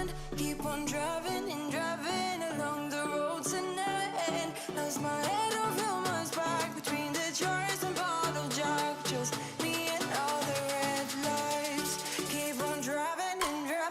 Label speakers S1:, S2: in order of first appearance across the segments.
S1: pretend. Keep on driving and driving along the road to never end. Lost my head over my back between the jars and bottle jack. Just me and all the red lights. Keep on driving and driving.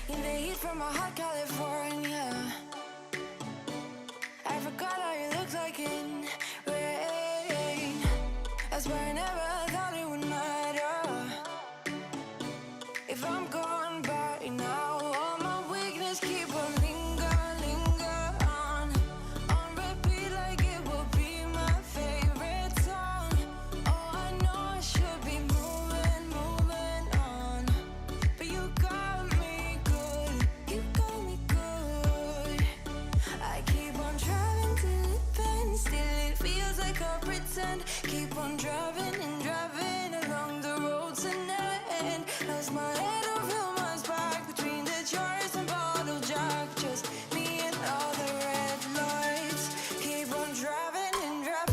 S1: In the heat from a hot California, I forgot how you looked like in rain. I swear I never thought it would matter if I'm gone by now. All my weakness keep on linger on repeat like it will be my favorite song. Oh, I know I should be moving on, but you got me good, you got me good. I keep on driving till it bends, still it feels like I pretend. Keep on driving and driving along the road to never end. Lost my head over my back between the jars and bottle jack. Just me and all the red lights. Keep on driving and driving.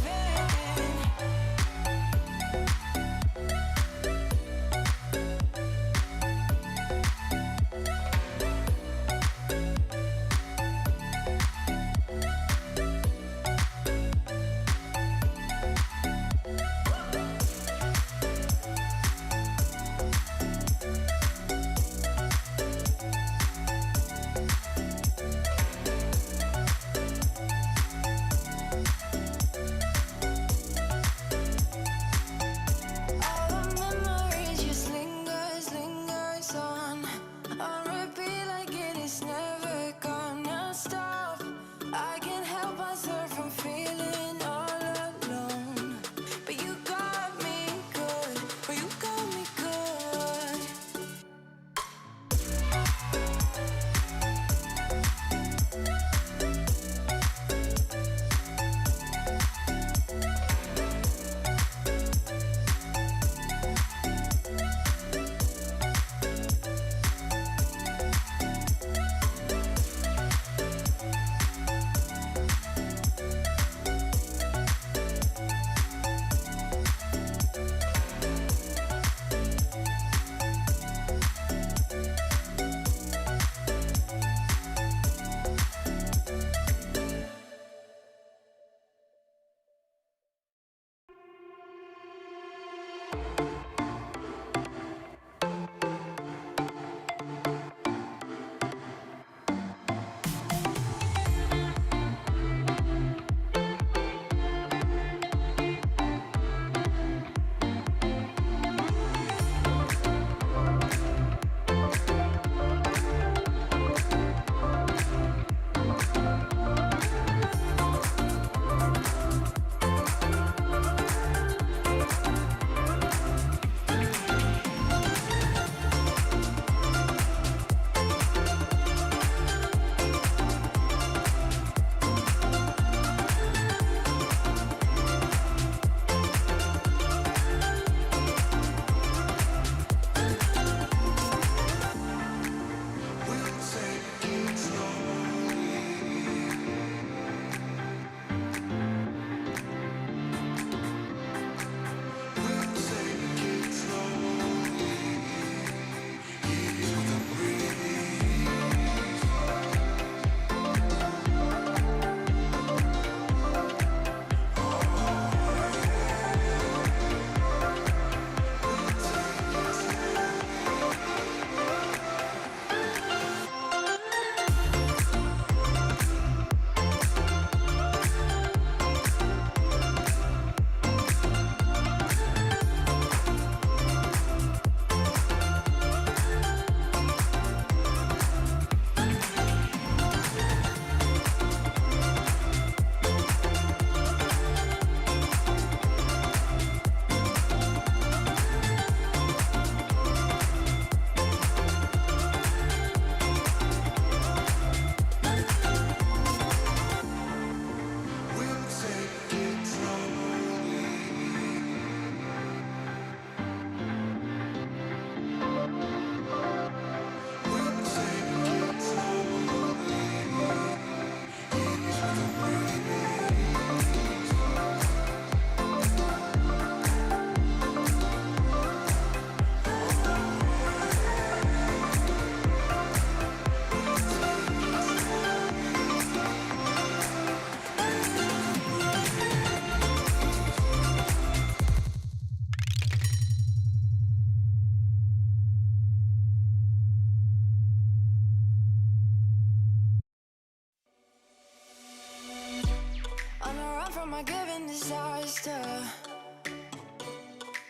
S1: unforgiving disaster.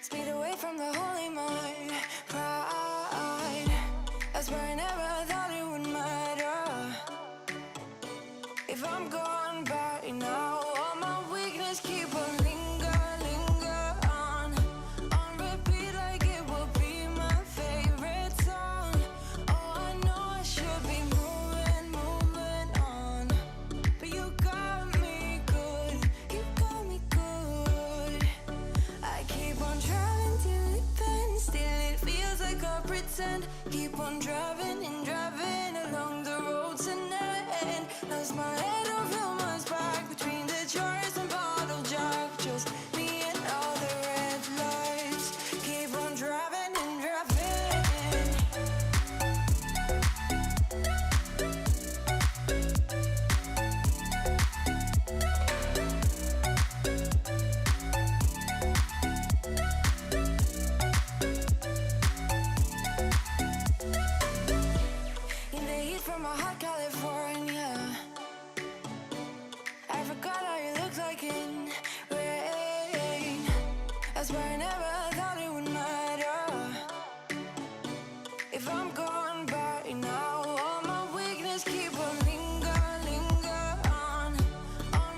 S1: Speed away from the holy mind, pride. I swear I never thought it would matter if I'm gone by now. All my weakness keep on linger on repeat like it will be my favorite song. Oh, I know I should be moving on, but you got me good, you got me good. I keep on driving till it bends, still it feels like I pretend. Keep on driving and driving along the road tonight. Lost my head over my back between the jars and bottle jack. Just me and all the red lights. Keep on driving and driving. In the heat from a hot California, I forgot how you looked like in rain. I swear I never thought it would matter if I'm gone by now. All my weakness keep on linger on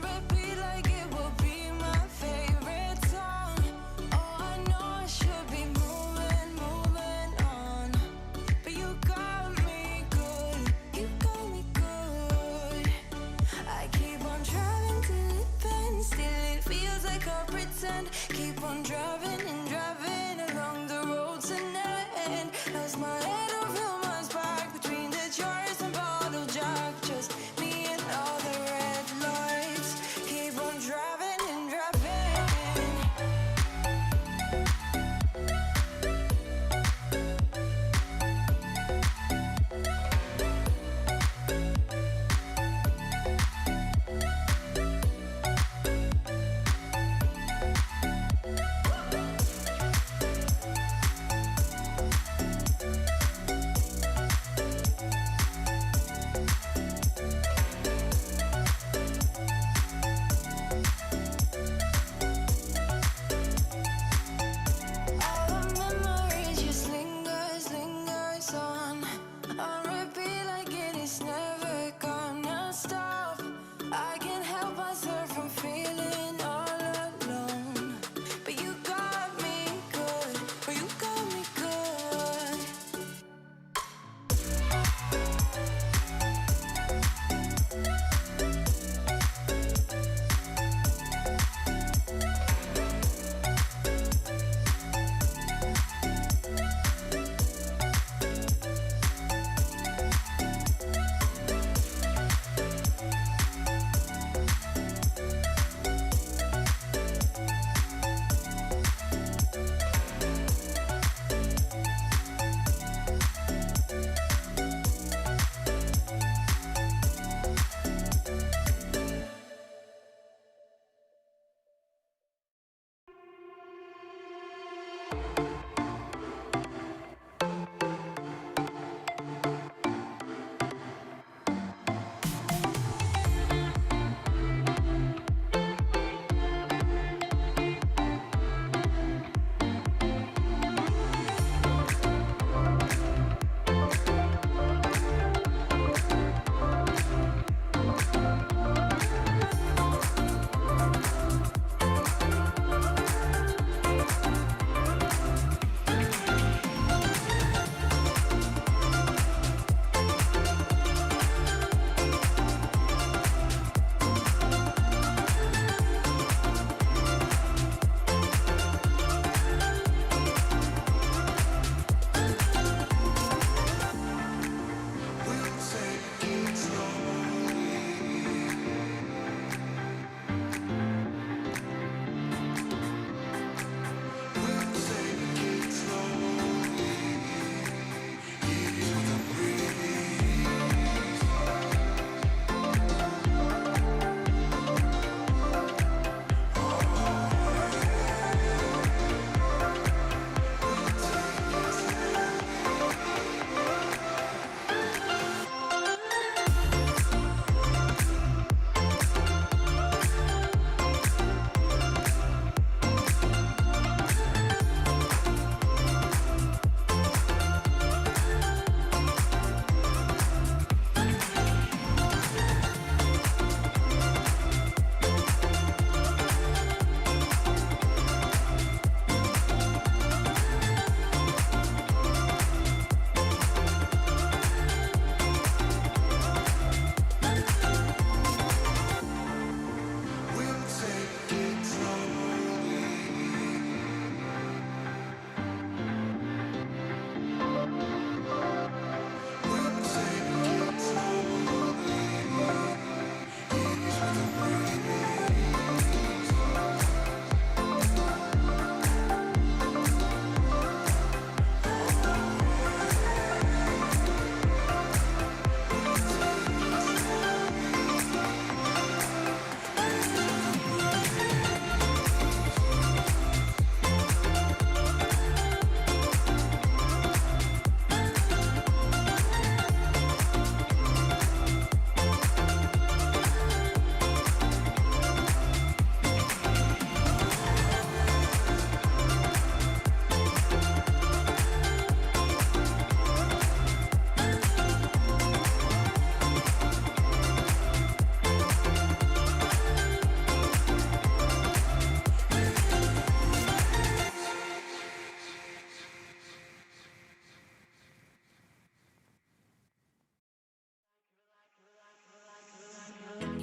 S1: repeat like it will be my favorite song. Oh, I know I should be moving on, but you got me good, you got me good. I keep on driving till it bends, still it feels like I pretend. Keep on driving and driving along the road tonight. Lost my head over my back between the jars and bottle jack. Just me and all the red lights. Keep on driving and driving.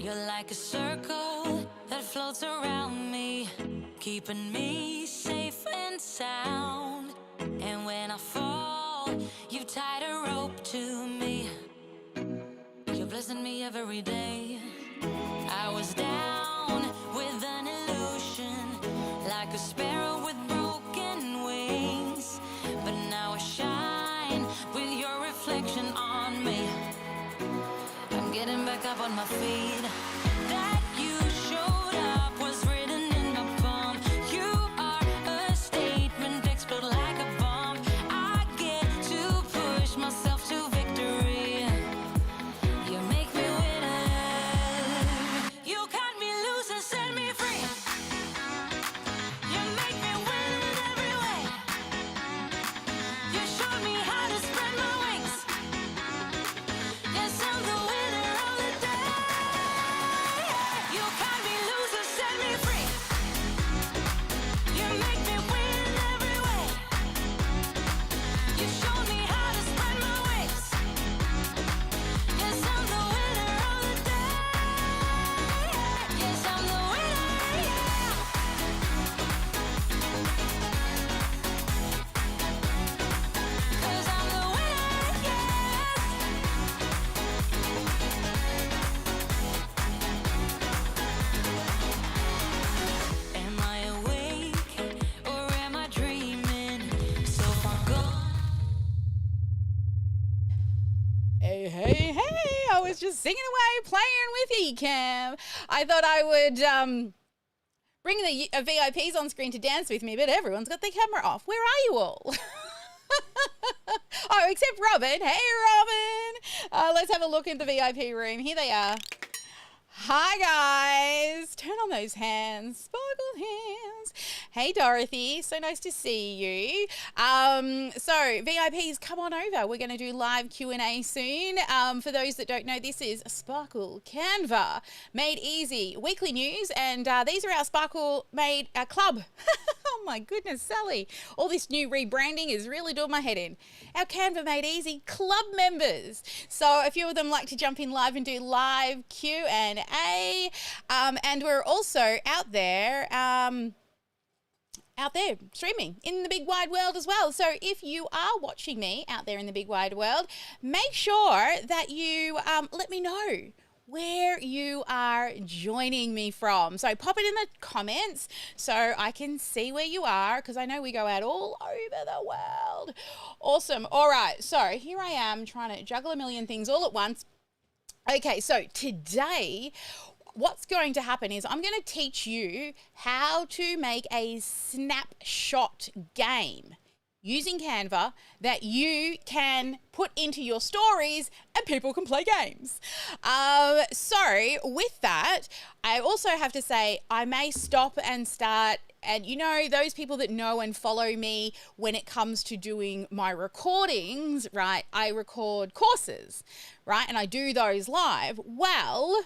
S1: You're like a circle that floats around me, keeping me safe and sound. And when I fall, you tied a rope to me. You're blessing me every day. I was down with an illusion, like a sparrow with broken wings. But now I shine with your reflection on me. I'm getting back up on my feet. That you showed up was written in my palm. You are a statement, explode like a bomb. I get to push myself to victory. You make me winner. You cut me loose and set me free. You make me win in every way. You showed me how to spread my wings. Yes, I'm the winner of the day. You cut me loose and set me free. You make me win in every way. You showed me how to spread my wings. Yes, I'm the winner of the day. Yes, I'm the winner, yeah. 'Cause I'm the winner, yes. Am I awake or am I dreaming? So far gone.
S2: Hey, hey, hey, I was just singing away, playing with Ecamm. I thought I would bring the VIPs on screen to dance with me, but everyone's got their camera off. Where are you all? Oh, except Robin. Hey, Robin. Let's have a look in the VIP room. Here they are. Hi, guys. Turn on those hands. Sparkle hands. Hey, Dorothy. So nice to see you. So VIPs, come on over. We're going to do live Q&A soon. For those that don't know, this is Sparkle Canva Made Easy Weekly News, and these are our Sparkle Made Club. Oh my goodness, Sally. All this new rebranding is really doing my head in. Our Canva Made Easy Club members. So a few of them like to jump in live and do live Q&A. And we're also out there streaming in the big wide world as well. So if you are watching me out there in the big wide world, make sure that you let me know where you are joining me from. So pop it in the comments so I can see where you are, because I know we go out all over the world. Awesome. All right, so here I am trying to juggle a million things all at once. Okay, so today what's going to happen is I'm going to teach you how to make a snapshot game using Canva that you can put into your stories and people can play games. So with that, I also have to say I may stop and start, and you know, those people that know and follow me when it comes to doing my recordings, right? I record courses, right? And I do those live. Well,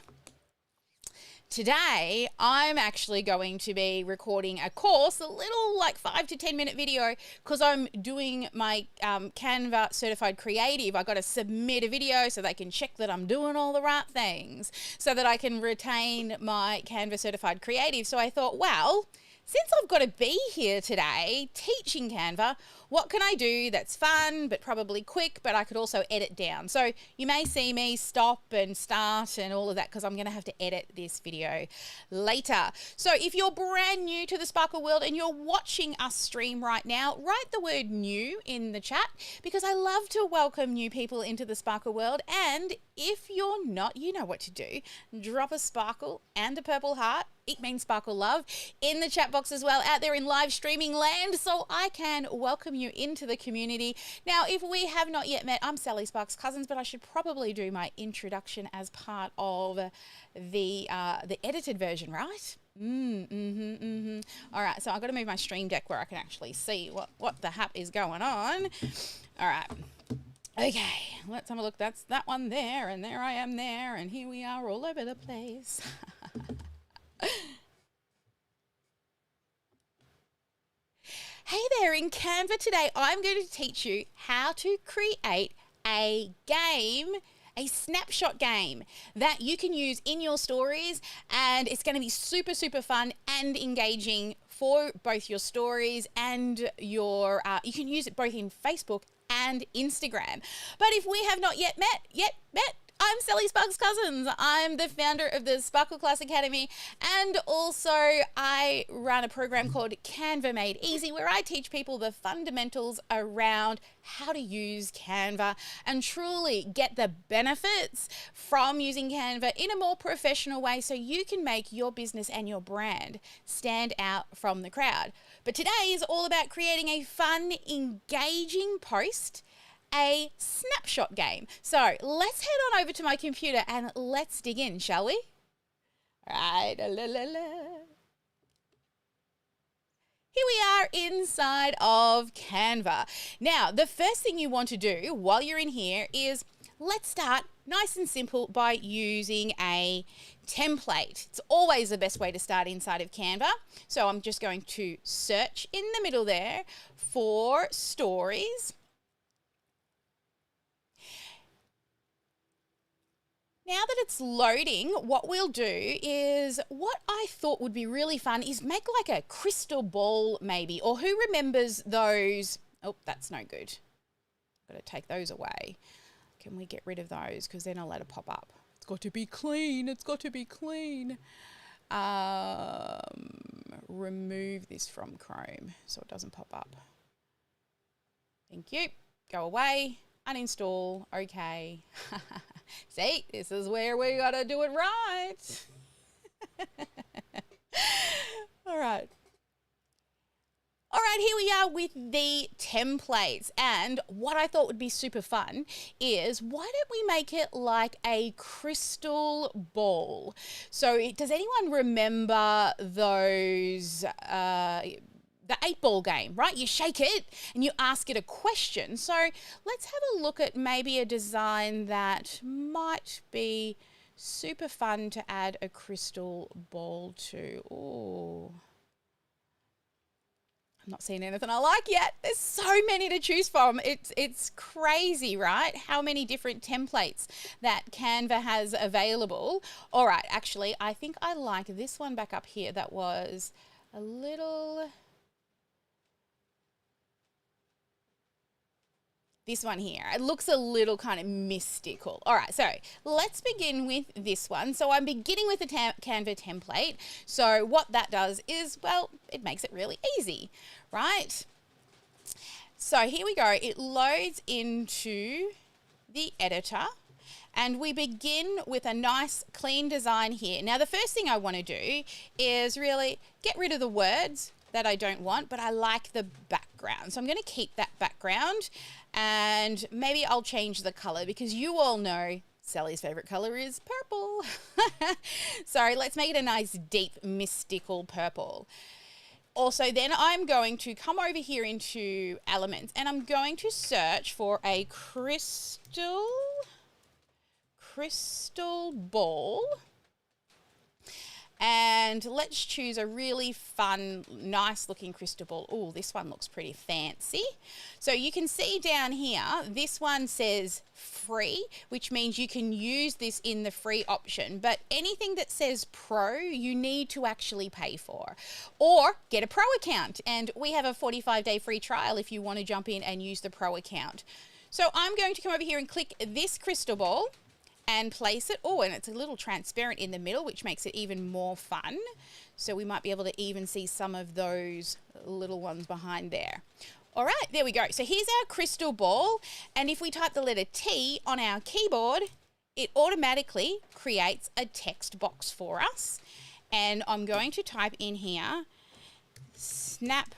S2: today, I'm actually going to be recording a course, a little like 5 to 10 minute video, because I'm doing my Canva Certified Creative. I got to submit a video so they can check that I'm doing all the right things so that I can retain my Canva Certified Creative. So I thought, well, since I've got to be here today teaching Canva, what can I do that's fun but probably quick, but I could also edit down? So you may see me stop and start and all of that because I'm going to have to edit this video later. So if you're brand new to the Sparkle world and you're watching us stream right now, write the word new in the chat, because I love to welcome new people into the Sparkle world. And if you're not, you know what to do. Drop a sparkle and a purple heart. It means Sparkle Love in the chat box as well, out there in live streaming land, so I can welcome you into the community. Now, if we have not yet met, I'm Sally Sparks Cousins, but I should probably do my introduction as part of the edited version, right? All right, so I've got to move my stream deck where I can actually see what the hap is going on. All right. Okay, let's have a look. That's that one there, and there I am there, and here we are all over the place. Hey there, in Canva today I'm going to teach you how to create a game a snapshot game that you can use in your stories, and it's going to be super, super fun and engaging for both your stories and your, you can use it both in Facebook and Instagram. But if we have not yet met, I'm Sally Sparks Cousins. I'm the founder of the Sparkle Class Academy, and also I run a program called Canva Made Easy, where I teach people the fundamentals around how to use Canva and truly get the benefits from using Canva in a more professional way so you can make your business and your brand stand out from the crowd. But today is all about creating a fun, engaging post, a snapshot game. So let's head on over to my computer and let's dig in, shall we? All right. Here we are inside of Canva. Now, the first thing you want to do while you're in here is let's start nice and simple by using a template. It's always the best way to start inside of Canva. So I'm just going to search in the middle there for stories. Now that it's loading, what we'll do is, what I thought would be really fun is make like a crystal ball maybe, or who remembers those? Oh, that's no good. Got to take those away. Can we get rid of those? Because then I'll let it pop up. It's got to be clean. It's got to be clean. Remove this from Chrome so it doesn't pop up. Thank you. Go away. Uninstall. Okay. See, this is where we got to do it right. All right. All right, here we are with the templates. And what I thought would be super fun is, why don't we make it like a crystal ball? So does anyone remember those, the 8-ball game, right? You shake it and you ask it a question. So let's have a look at maybe a design that might be super fun to add a crystal ball to. Ooh. I'm not seeing anything I like yet. There's so many to choose from. It's crazy, right? How many different templates that Canva has available. All right, actually, I think I like this one back up here that was a little... This one here, it looks a little kind of mystical. All right, so let's begin with this one. So I'm beginning with the Canva template. So what that does is, well, it makes it really easy, right? So here we go. It loads into the editor and we begin with a nice clean design here. Now, the first thing I want to do is really get rid of the words that I don't want, but I like the background. So I'm going to keep that background, and maybe I'll change the color because you all know Sally's favorite color is purple. So let's make it a nice deep mystical purple. Also, then I'm going to come over here into elements and I'm going to search for a crystal ball. And let's choose a really fun, nice looking crystal ball. Oh, this one looks pretty fancy. So you can see down here, this one says free, which means you can use this in the free option. But anything that says pro, you need to actually pay for. Or get a pro account. And we have a 45-day free trial if you want to jump in and use the pro account. So I'm going to come over here and click this crystal ball and place it. Oh, and it's a little transparent in the middle, which makes it even more fun. So we might be able to even see some of those little ones behind there. All right, there we go. So here's our crystal ball. And if we type the letter T on our keyboard, it automatically creates a text box for us. And I'm going to type in here, snap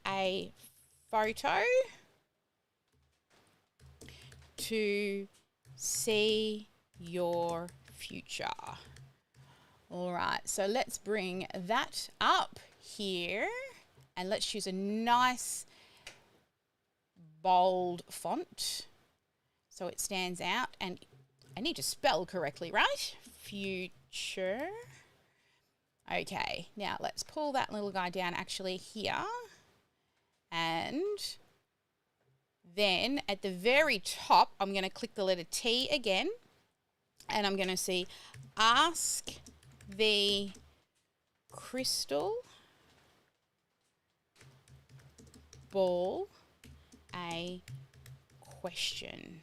S2: a photo to see your future. All right, so let's bring that up here and let's choose a nice bold font so it stands out, and I need to spell correctly, right? Future. Okay, now let's pull that little guy down actually here, and Then at the very top, I'm going to click the letter T again, and I'm going to see ask the crystal ball a question.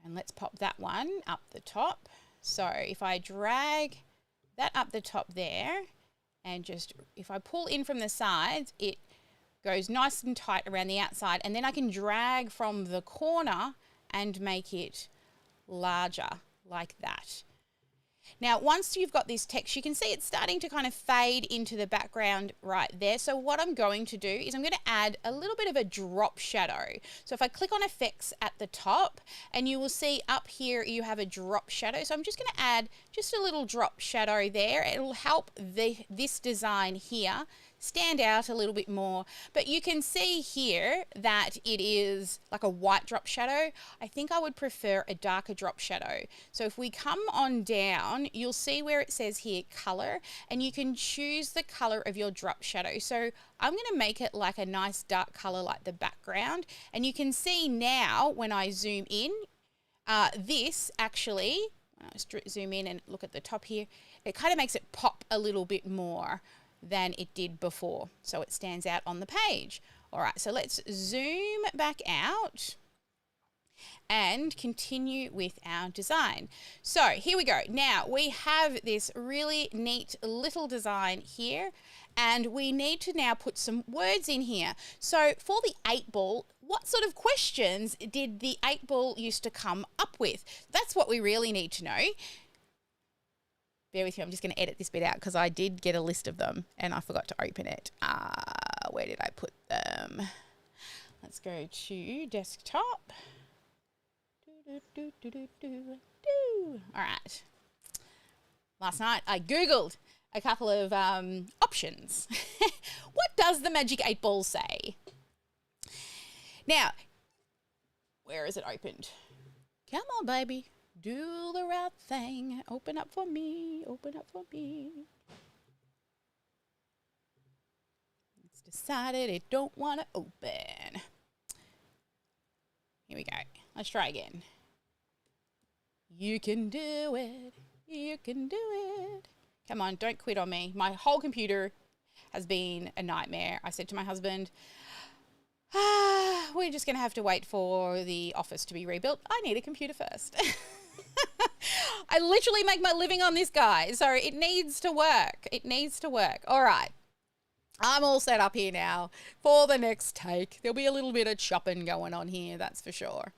S2: And let's pop that one up the top. So if I drag that up the top there, and just if I pull in from the sides, it goes nice and tight around the outside, and then I can drag from the corner and make it larger like that. Now, once you've got this text, you can see it's starting to kind of fade into the background right there. So what I'm going to do is I'm going to add a little bit of a drop shadow. So if I click on effects at the top, and you will see up here you have a drop shadow. So I'm just going to add just a little drop shadow there. It'll help this design here stand out a little bit more. But you can see here that it is like a white drop shadow. I think I would prefer a darker drop shadow. So if we come on down, you'll see where it says here color, and you can choose the color of your drop shadow. So I'm going to make it like a nice dark color like the background, and you can see now when I zoom in, this actually, when I zoom in and look at the top here, it kind of makes it pop a little bit more than it did before, so it stands out on the page. All right, so let's zoom back out and continue with our design. So here we go. Now we have this really neat little design here, and we need to now put some words in here. So for the 8-ball, what sort of questions did the 8-ball used to come up with? That's what we really need to know. Bear with me, I'm just going to edit this bit out because I did get a list of them and I forgot to open it. Where did I put them? Let's go to desktop. All right. Last night I Googled a couple of options. What does the Magic 8-Ball say? Now, where is it opened? Come on, baby. Do the right thing. Open up for me. Open up for me. It's decided it don't want to open. Here we go. Let's try again. You can do it. You can do it. Come on, don't quit on me. My whole computer has been a nightmare. I said to my husband, we're just going to have to wait for the office to be rebuilt. I need a computer first. I literally make my living on this, guy, so it needs to work. It needs to work. All right. I'm all set up here now for the next take. There'll be a little bit of chopping going on here, that's for sure.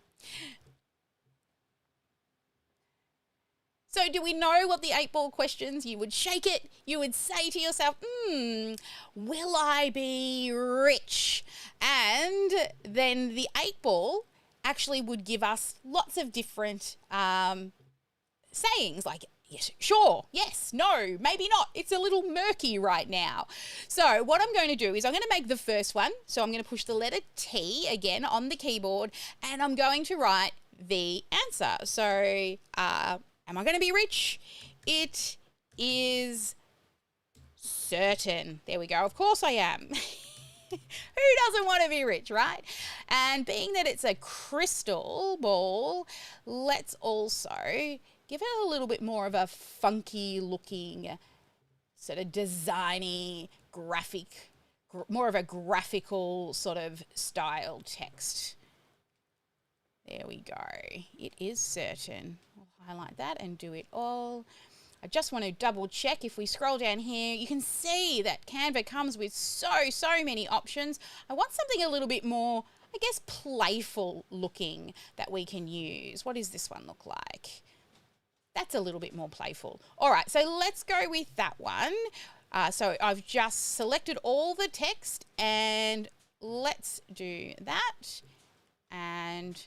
S2: So do we know what the 8-ball questions? You would shake it. You would say to yourself, will I be rich? And then the 8-ball actually would give us lots of different sayings like, yes, sure, yes, no, maybe not. It's a little murky right now. So what I'm going to do is I'm going to make the first one. So I'm going to push the letter T again on the keyboard, and I'm going to write the answer. So am I going to be rich? It is certain. There we go. Of course I am. Who doesn't want to be rich, right? And being that it's a crystal ball, let's also give it a little bit more of a funky looking, sort of designy, graphic, more of a graphical sort of style text. There we go. It is certain. I'll highlight that and do it all. I just want to double check. If we scroll down here, you can see that Canva comes with so many options. I want something a little bit more, I guess, playful looking that we can use. What does this one look like? That's a little bit more playful. All right, so let's go with that one. So I've just selected all the text, and let's do that and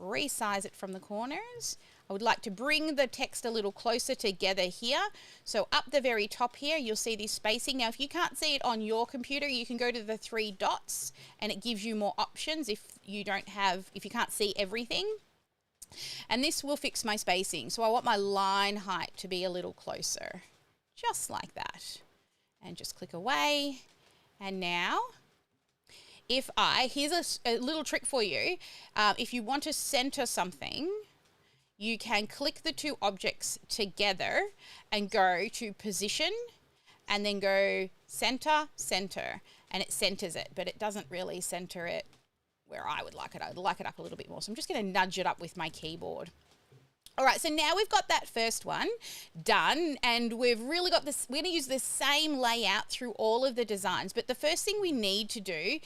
S2: resize it from the corners. I would like to bring the text a little closer together here. So up the very top here, you'll see this spacing. Now, if you can't see it on your computer, you can go to the 3 dots and it gives you more options if you can't see everything. And this will fix my spacing. So I want my line height to be a little closer, just like that. And just click away. And now, here's a little trick for you. If you want to center something, you can click the two objects together and go to position and then go center, center, and it centers it, but it doesn't really center it where I would like it. I would like it up a little bit more. So I'm just going to nudge it up with my keyboard. All right, so now we've got that first one done, and we've really got this. We're going to use the same layout through all of the designs, but the first thing we need to do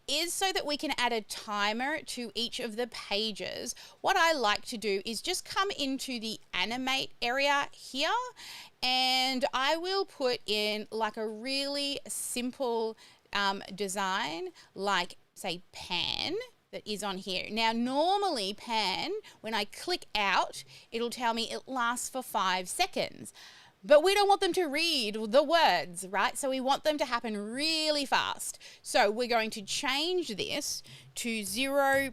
S2: is so that we can add a timer to each of the pages. What I like to do is just come into the animate area here, and I will put in like a really simple design, like say pan, that is on here. Now, normally pan, when I click out, it'll tell me it lasts for 5 seconds. But we don't want them to read the words, right? So we want them to happen really fast. So we're going to change this to 0.1.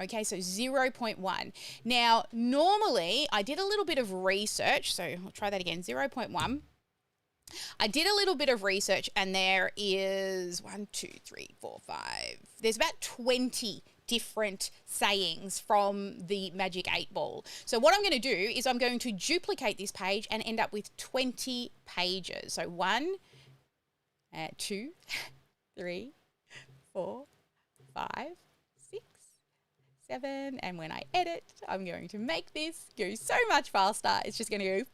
S2: Okay, so 0.1. Now, normally, I did a little bit of research. So I'll try that again, 0.1. I did a little bit of research, and there is 1, 2, 3, 4, 5. There's about 20 different sayings from the Magic 8 Ball. So what I'm going to do is I'm going to duplicate this page and end up with 20 pages. So 1, 2, 3, 4, 5, 6, 7. And when I edit, I'm going to make this go so much faster. It's just going to go...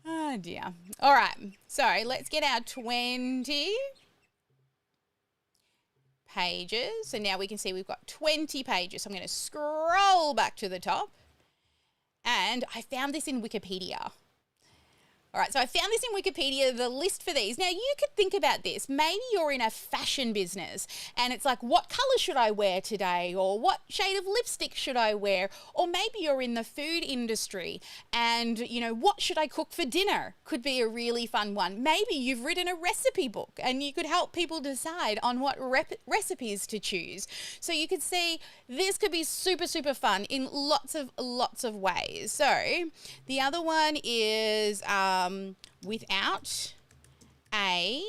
S2: Oh dear. All right, so let's get our 20 pages. So now we can see we've got 20 pages. So I'm going to scroll back to the top, and I found this in Wikipedia. All right, so I found this in Wikipedia, the list for these. Now, you could think about this. Maybe you're in a fashion business and it's like, what color should I wear today? Or what shade of lipstick should I wear? Or maybe you're in the food industry and, you know, what should I cook for dinner? Could be a really fun one. Maybe you've written a recipe book and you could help people decide on what recipes to choose. So you could see this could be super, super fun in lots of ways. So the other one is... without a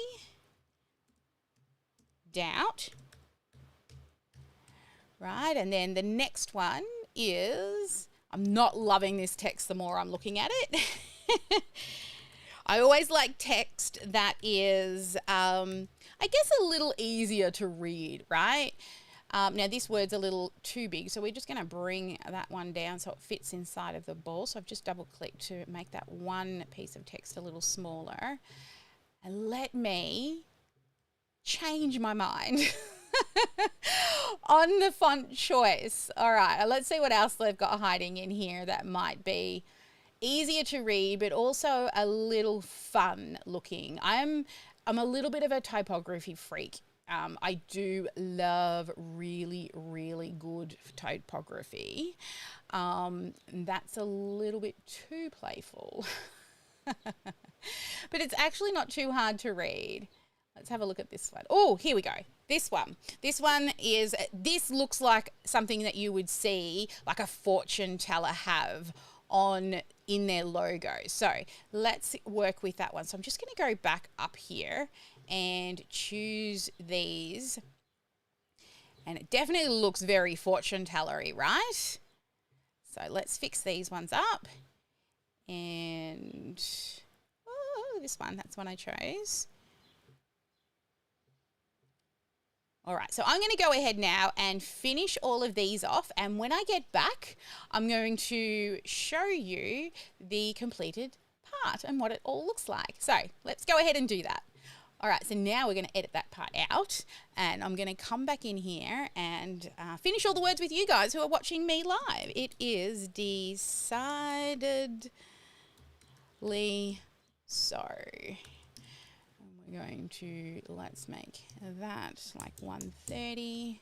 S2: doubt, right? And then the next one is, I'm not loving this text the more I'm looking at it. I always like text that is, I guess, a little easier to read, right? Now this word's a little too big, so we're just going to bring that one down so it fits inside of the ball. So I've just double clicked to make that one piece of text a little smaller. And let me change my mind on the font choice. All right, let's see what else they've got hiding in here that might be easier to read, but also a little fun looking. I'm a little bit of a typography freak. I do love really, really good typography. That's a little bit too playful. But it's actually not too hard to read. Let's have a look at this one. Oh, here we go. This one. This looks like something that you would see like a fortune teller have in their logo. So let's work with that one. So I'm just going to go back up here and choose these. And it definitely looks very fortune tellery, right? So let's fix these ones up. And this one, that's one I chose. All right, so I'm going to go ahead now and finish all of these off. And when I get back, I'm going to show you the completed part and what it all looks like. So let's go ahead and do that. All right, so now we're going to edit that part out, and I'm going to come back in here and finish all the words with you guys who are watching me live. It is decidedly so. We're going to, let's make that like 130,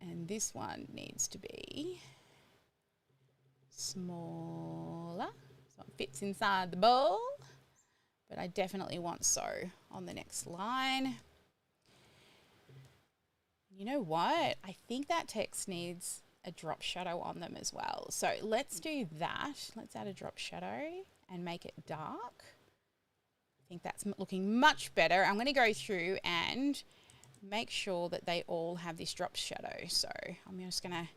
S2: and this one needs to be smaller so it fits inside the bowl. But I definitely want so on the next line. You know what? I think that text needs a drop shadow on them as well. So let's do that. Let's add a drop shadow and make it dark. I think that's looking much better. I'm going to go through and make sure that they all have this drop shadow. So I'm just going to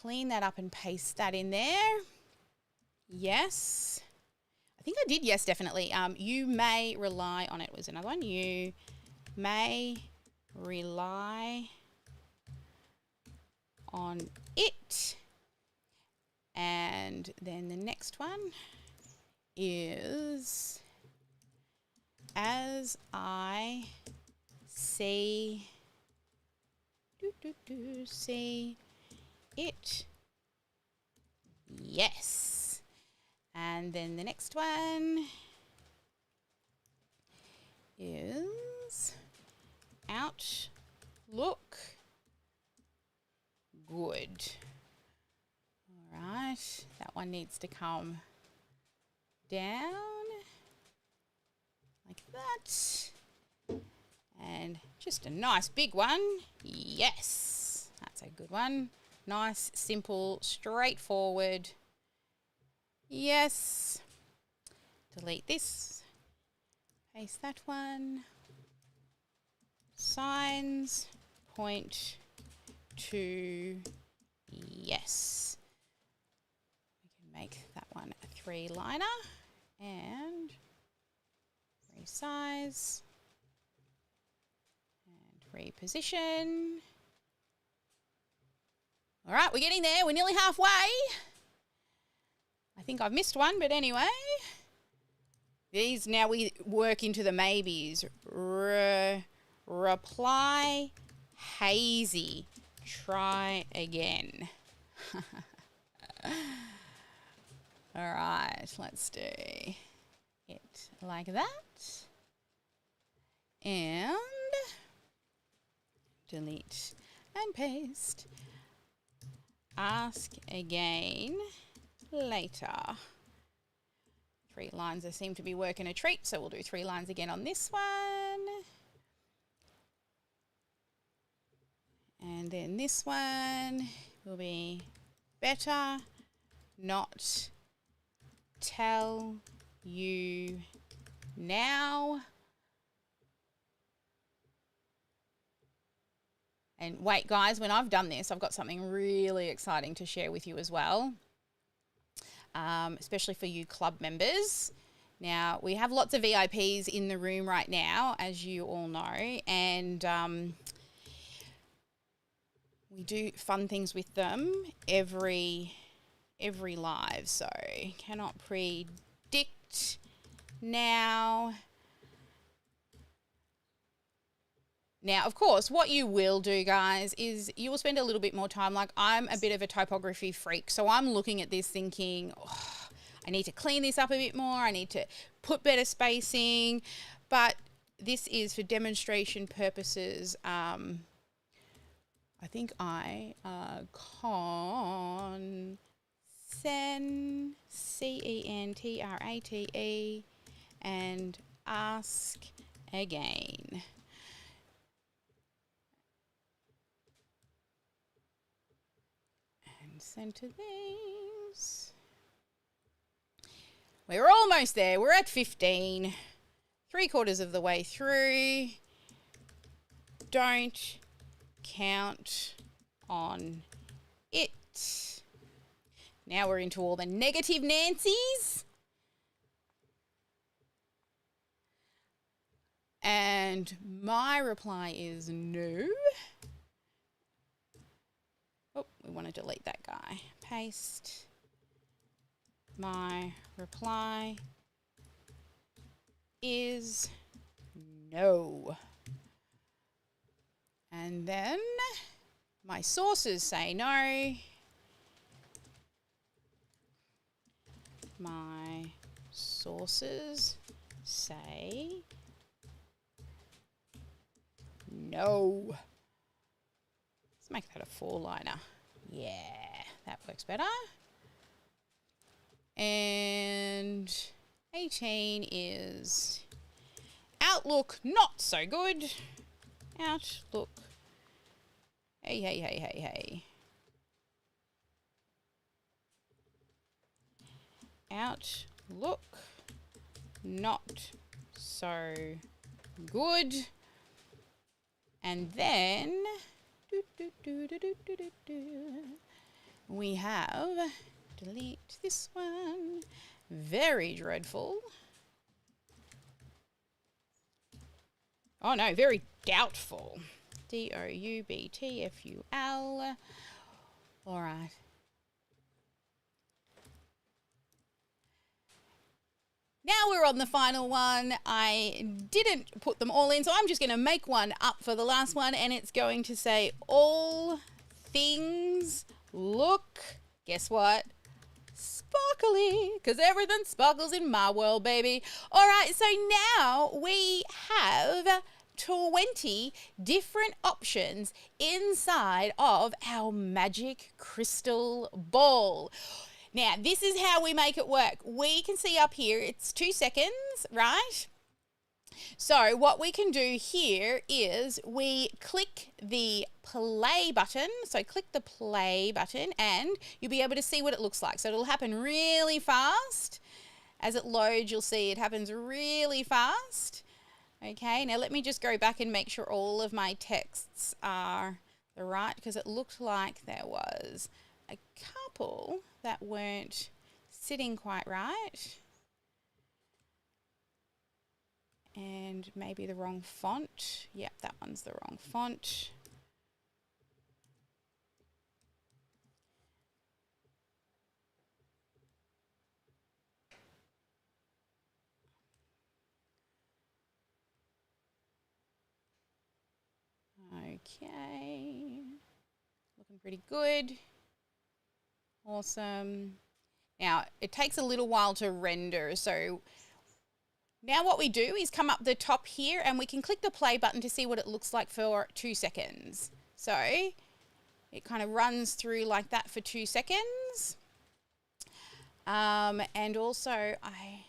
S2: clean that up and paste that in there. Yes. I think I did, yes, definitely. You may rely on it was another one. You may rely on it. And then the next one is as I see see it. Yes. And then the next one is outlook good. All right, that one needs to come down like that. And just a nice big one. Yes, that's a good one. Nice, simple, straightforward. Yes. Delete this. Paste that one. Signs point to yes. We can make that one a 3-liner and resize and reposition. All right, we're getting there. We're nearly halfway. I think I've missed one, but anyway. These now we work into the maybes. Reply hazy. Try again. All right, let's do it like that. And delete and paste. Ask again later. 3 lines that seem to be working a treat, so we'll do 3 lines again on this one. And then this one will be better not tell you now. And wait, guys, when I've done this, I've got something really exciting to share with you as well, especially for you club members. Now, we have lots of VIPs in the room right now, as you all know, and we do fun things with them every live. So, cannot predict now. Now, of course, what you will do, guys, is you will spend a little bit more time. Like, I'm a bit of a typography freak, so I'm looking at this thinking, oh, I need to clean this up a bit more. I need to put better spacing. But this is for demonstration purposes. I think I CENTRATE and ask again. Center these. We're almost there. We're at 15. 3/4 of the way through. Don't count on it. Now we're into all the negative Nancy's. And my reply is no. Oh, we want to delete that guy. Paste. My reply is no. And then my sources say no. My sources say no. Make that a 4-liner. Yeah, that works better. And 18 is outlook not so good. Outlook. Hey. Outlook look not so good. And then we have, delete this one, very dreadful. Oh no, very doubtful. doubtful. All right. Now we're on the final one. I didn't put them all in, so I'm just going to make one up for the last one, and it's going to say all things look, guess what? Sparkly, because everything sparkles in my world, baby. All right, so now we have 20 different options inside of our magic crystal ball. Now, this is how we make it work. We can see up here, it's 2 seconds, right? So what we can do here is we click the play button. So click the play button and you'll be able to see what it looks like. So it'll happen really fast. As it loads, you'll see it happens really fast. Okay, now let me just go back and make sure all of my texts are the right, because it looked like there was a couple that weren't sitting quite right. And maybe the wrong font. Yep, that one's the wrong font. Okay, looking pretty good. Awesome. Now, it takes a little while to render, so now what we do is come up the top here and we can click the play button to see what it looks like for 2 seconds. So it kind of runs through like that for 2 seconds. And also, I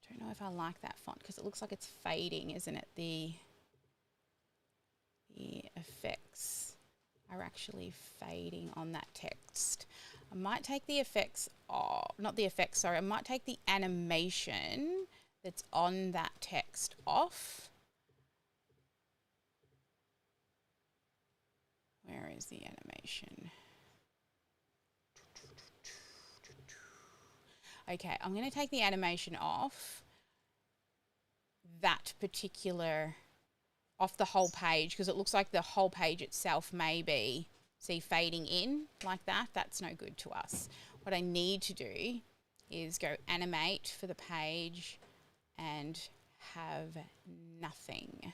S2: don't know if I like that font because it looks like it's fading, isn't it? The effects are actually fading on that text. I might take the effects off, not the effects, sorry, I might take the animation that's on that text off. Where is the animation? Okay, I'm going to take the animation off that particular, off the whole page, because it looks like the whole page itself may be, see, fading in like that. That's no good to us. What I need to do is go animate for the page and have nothing.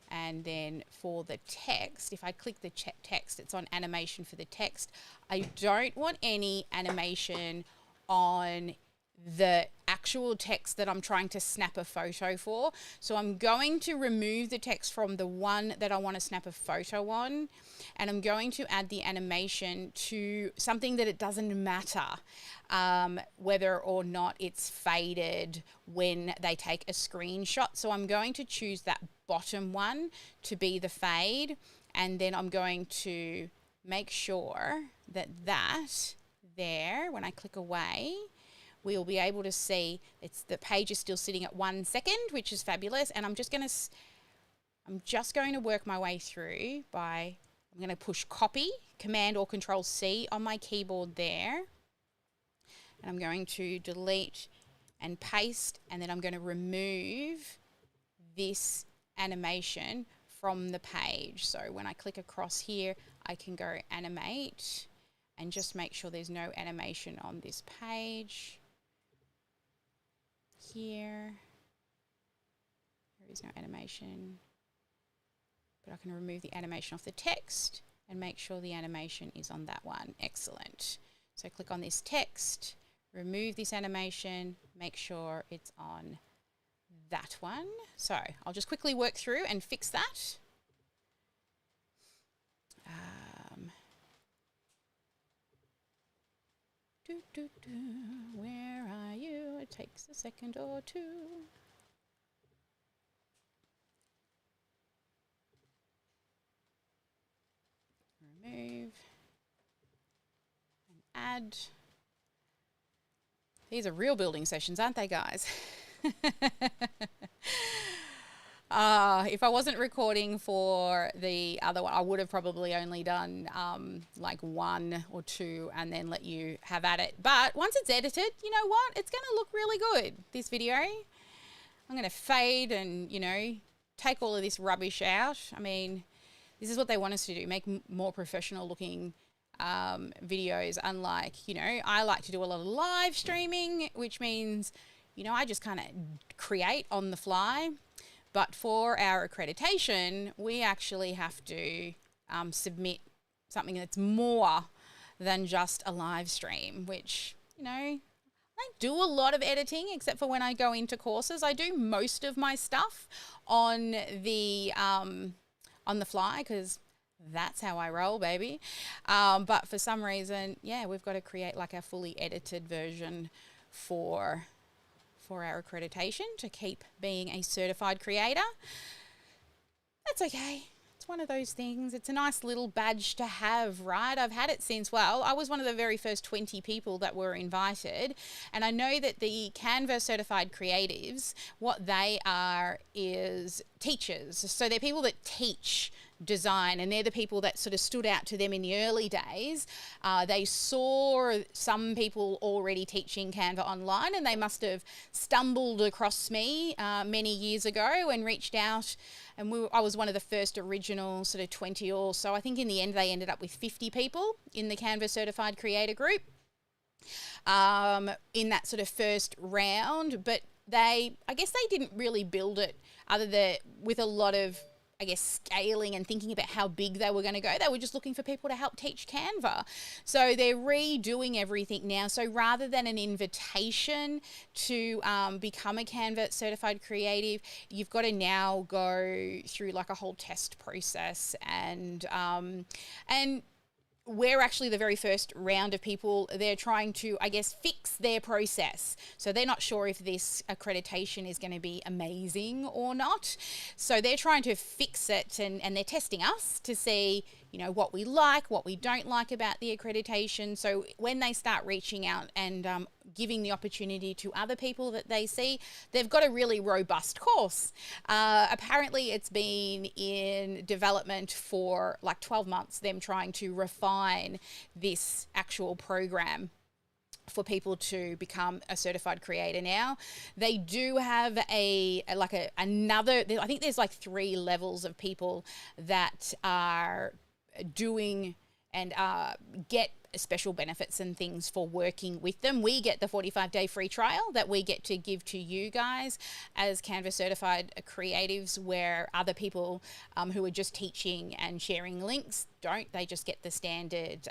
S2: And then for the text, if I click the text, it's on animation for the text. I don't want any animation on the actual text that I'm trying to snap a photo for. So I'm going to remove the text from the one that I want to snap a photo on, and I'm going to add the animation to something that it doesn't matter whether or not it's faded when they take a screenshot. So I'm going to choose that bottom one to be the fade, and then I'm going to make sure that there, when I click away, we'll be able to see the page is still sitting at 1 second, which is fabulous. And I'm just going to work my way through by, I'm going to push copy, Command or Control C on my keyboard there. And I'm going to delete and paste, and then I'm going to remove this animation from the page. So when I click across here, I can go animate and just make sure there's no animation on this page. Here, there is no animation, but I can remove the animation off the text and make sure the animation is on that one. Excellent. So click on this text, remove this animation, make sure it's on that one. So I'll just quickly work through and fix that. Where are you? It takes a second or two. Remove and add. These are real building sessions, aren't they, guys? If I wasn't recording for the other one, I would have probably only done like 1 or 2 and then let you have at it. But once it's edited, you know what? It's going to look really good, this video. I'm going to fade and, you know, take all of this rubbish out. I mean, this is what they want us to do, make more professional looking videos, unlike, you know, I like to do a lot of live streaming, which means, you know, I just kind of create on the fly. But for our accreditation, we actually have to submit something that's more than just a live stream, which, you know, I don't do a lot of editing except for when I go into courses. I do most of my stuff on the fly because that's how I roll, baby. But for some reason, yeah, we've got to create like a fully edited version for our accreditation to keep being a certified creator. That's okay. It's one of those things. It's a nice little badge to have, right? I've had it since, well, I was one of the very first 20 people that were invited. And I know that the Canva certified creatives, what they are is teachers. So they're people that teach design, and they're the people that sort of stood out to them in the early days. They saw some people already teaching Canva online, and they must have stumbled across me many years ago and reached out, and I was one of the first original sort of 20 or so. I think in the end they ended up with 50 people in the Canva certified creator group in that sort of first round. But I guess they didn't really build it other than with a lot of, I guess, scaling and thinking about how big they were going to go. They were just looking for people to help teach Canva. So they're redoing everything now. So rather than an invitation to become a Canva certified creative, you've got to now go through like a whole test process, and we're actually the very first round of people. They're trying to, I guess, fix their process. So they're not sure if this accreditation is going to be amazing or not. So they're trying to fix it, and they're testing us to see, you know, what we like, what we don't like about the accreditation. So when they start reaching out and giving the opportunity to other people that they see, they've got a really robust course. Apparently it's been in development for like 12 months, them trying to refine this actual program for people to become a certified creator. Now they do have another, I think there's like 3 levels of people that are doing and get special benefits and things for working with them. We get the 45-day free trial that we get to give to you guys as Canva certified creatives, where other people who are just teaching and sharing links don't. They just get the standard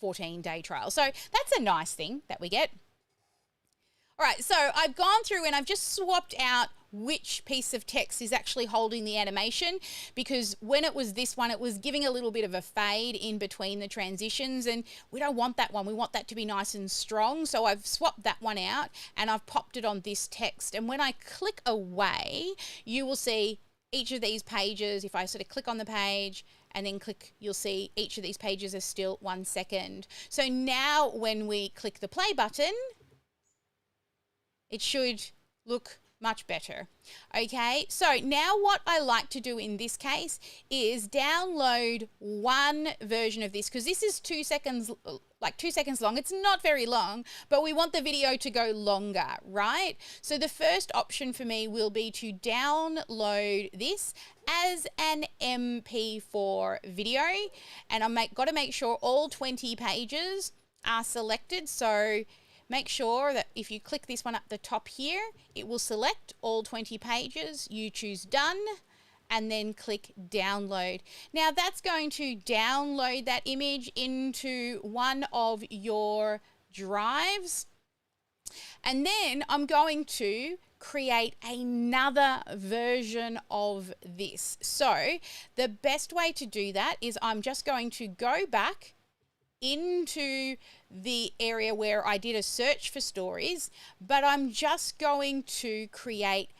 S2: 14-day trial. So that's a nice thing that we get. All right, so I've gone through and I've just swapped out which piece of text is actually holding the animation, because when it was this one, it was giving a little bit of a fade in between the transitions, and we don't want that one. We want that to be nice and strong. So I've swapped that one out and I've popped it on this text. And when I click away, you will see each of these pages. If I sort of click on the page and then click, you'll see each of these pages are still 1 second. So now when we click the play button, it should look much better. Okay, so now what I like to do in this case is download one version of this, because this is 2 seconds, like 2 seconds long. It's not very long, but we want the video to go longer, right? So the first option for me will be to download this as an MP4 video, and got to make sure all 20 pages are selected. So make sure that if you click this one up the top here, it will select all 20 pages. You choose done and then click download. Now that's going to download that image into one of your drives. And then I'm going to create another version of this. So the best way to do that is I'm just going to go back into the area where I did a search for stories, but I'm just going to create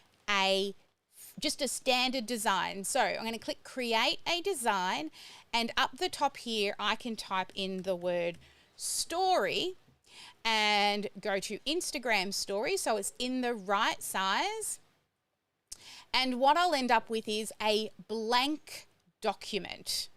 S2: just a standard design. So I'm going to click create a design, and up the top here I can type in the word story, and go to Instagram stories so it's in the right size. And what I'll end up with is a blank document.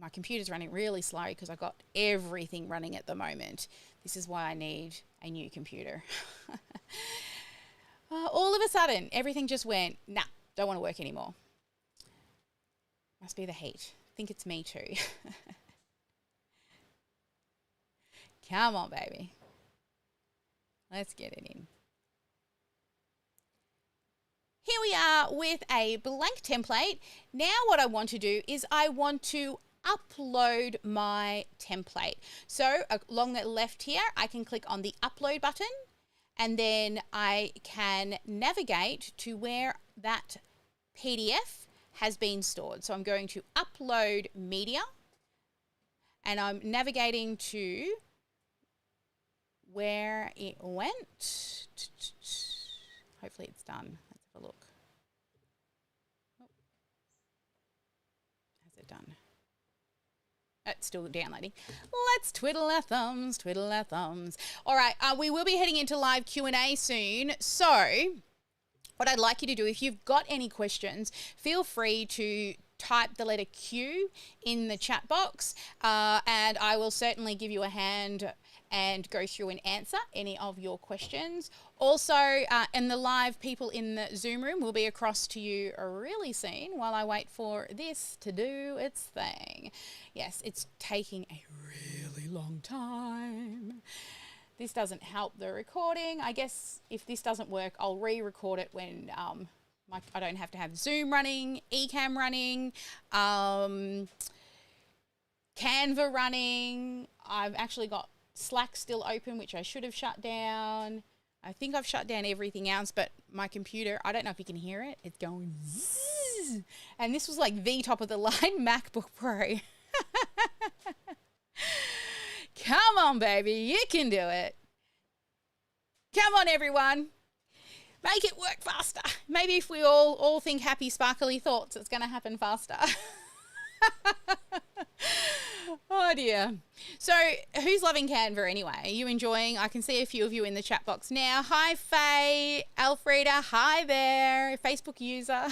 S2: My computer's running really slow because I've got everything running at the moment. This is why I need a new computer. All of a sudden, everything just went, nah, don't want to work anymore. Must be the heat. I think it's me too. Come on, baby. Let's get it in. Here we are with a blank template. Now what I want to do is I want to upload my template. So along the left here, I can click on the upload button and then I can navigate to where that PDF has been stored. So I'm going to upload media and I'm navigating to where it went. Hopefully it's done. Let's have a look. Oh. Has it done? It's still downloading. Let's twiddle our thumbs, twiddle our thumbs. All right, we will be heading into live Q&A soon. So what I'd like you to do, if you've got any questions, feel free to type the letter Q in the chat box and I will certainly give you a hand and go through and answer any of your questions. Also, and the live people in the Zoom room will be across to you really soon while I wait for this to do its thing. Yes, it's taking a really long time. This doesn't help the recording. I guess if this doesn't work, I'll re-record it when I don't have to have Zoom running, Ecamm running, Canva running. I've actually got Slack still open, which I should have shut down. I think I've shut down everything else, but my computer, I don't know if you can hear it. It's going zzz. And this was like the top of the line MacBook Pro. Come on, baby. You can do it. Come on, everyone. Make it work faster. Maybe if we all think happy, sparkly thoughts, it's going to happen faster. Oh dear. So who's loving Canva anyway? Are you enjoying? I can see a few of you in the chat box now. Hi Faye, Alfreda, hi there, Facebook user.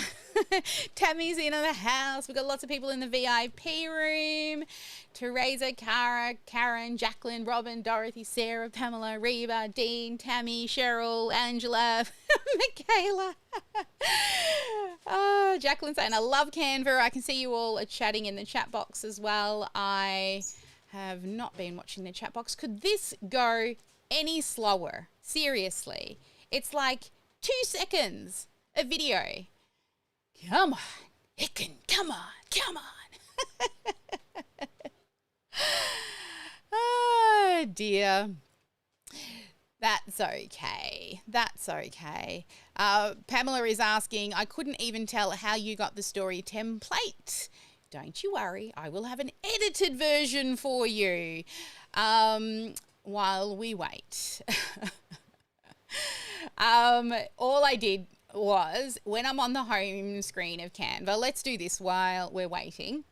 S2: Tammy's in the house. We've got lots of people in the VIP room. Teresa, Cara, Karen, Jacqueline, Robin, Dorothy, Sarah, Pamela, Reba, Dean, Tammy, Cheryl, Angela, Michaela. Oh, Jacqueline saying, I love Canva. I can see you all are chatting in the chat box as well. I have not been watching the chat box. Could this go any slower? Seriously. It's like 2 seconds of video. Come on. It can. Come on. Come on. Oh, dear. That's okay. That's okay. Pamela is asking, I couldn't even tell how you got the story template. Don't you worry. I will have an edited version for you while we wait. All I did was, when I'm on the home screen of Canva, let's do this while we're waiting.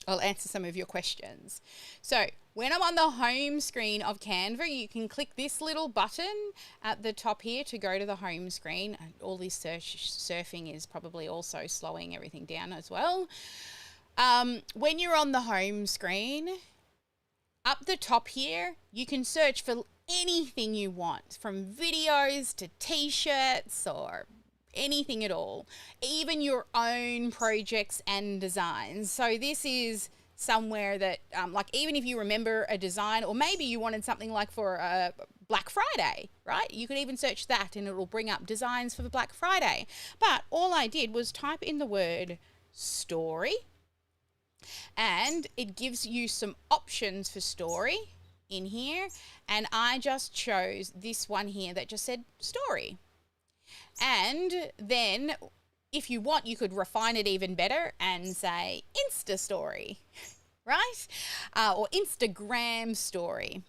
S2: I'll answer some of your questions. So when I'm on the home screen of Canva, you can click this little button at the top here to go to the home screen. All this surfing is probably also slowing everything down as well. When you're on the home screen, up the top here, you can search for anything you want, from videos to t-shirts or anything at all, even your own projects and designs. So this is somewhere that, like, even if you remember a design, or maybe you wanted something like for Black Friday, right? You could even search that and it will bring up designs for the Black Friday. But all I did was type in the word story, and it gives you some options for story in here. And I just chose this one here that just said story. And then if you want, you could refine it even better and say Insta story, right? Or Instagram story.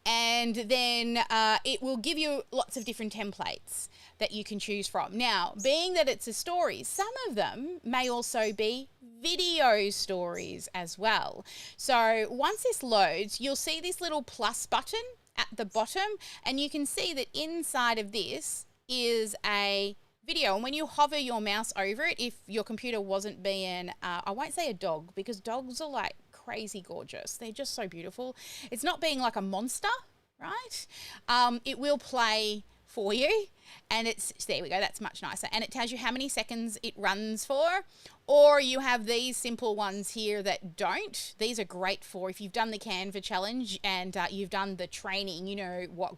S2: And then it will give you lots of different templates that you can choose from. Now, being that it's a story, some of them may also be video stories as well. So once this loads, you'll see this little plus button at the bottom, and you can see that inside of this is a video. And when you hover your mouse over it, if your computer wasn't being, I won't say a dog, because dogs are like crazy gorgeous. They're just so beautiful. It's not being like a monster, right? It will play for you, and there we go, that's much nicer, and it tells you how many seconds it runs for. Or you have these simple ones here that don't. These are great for if you've done the Canva challenge and you've done the training, you know what,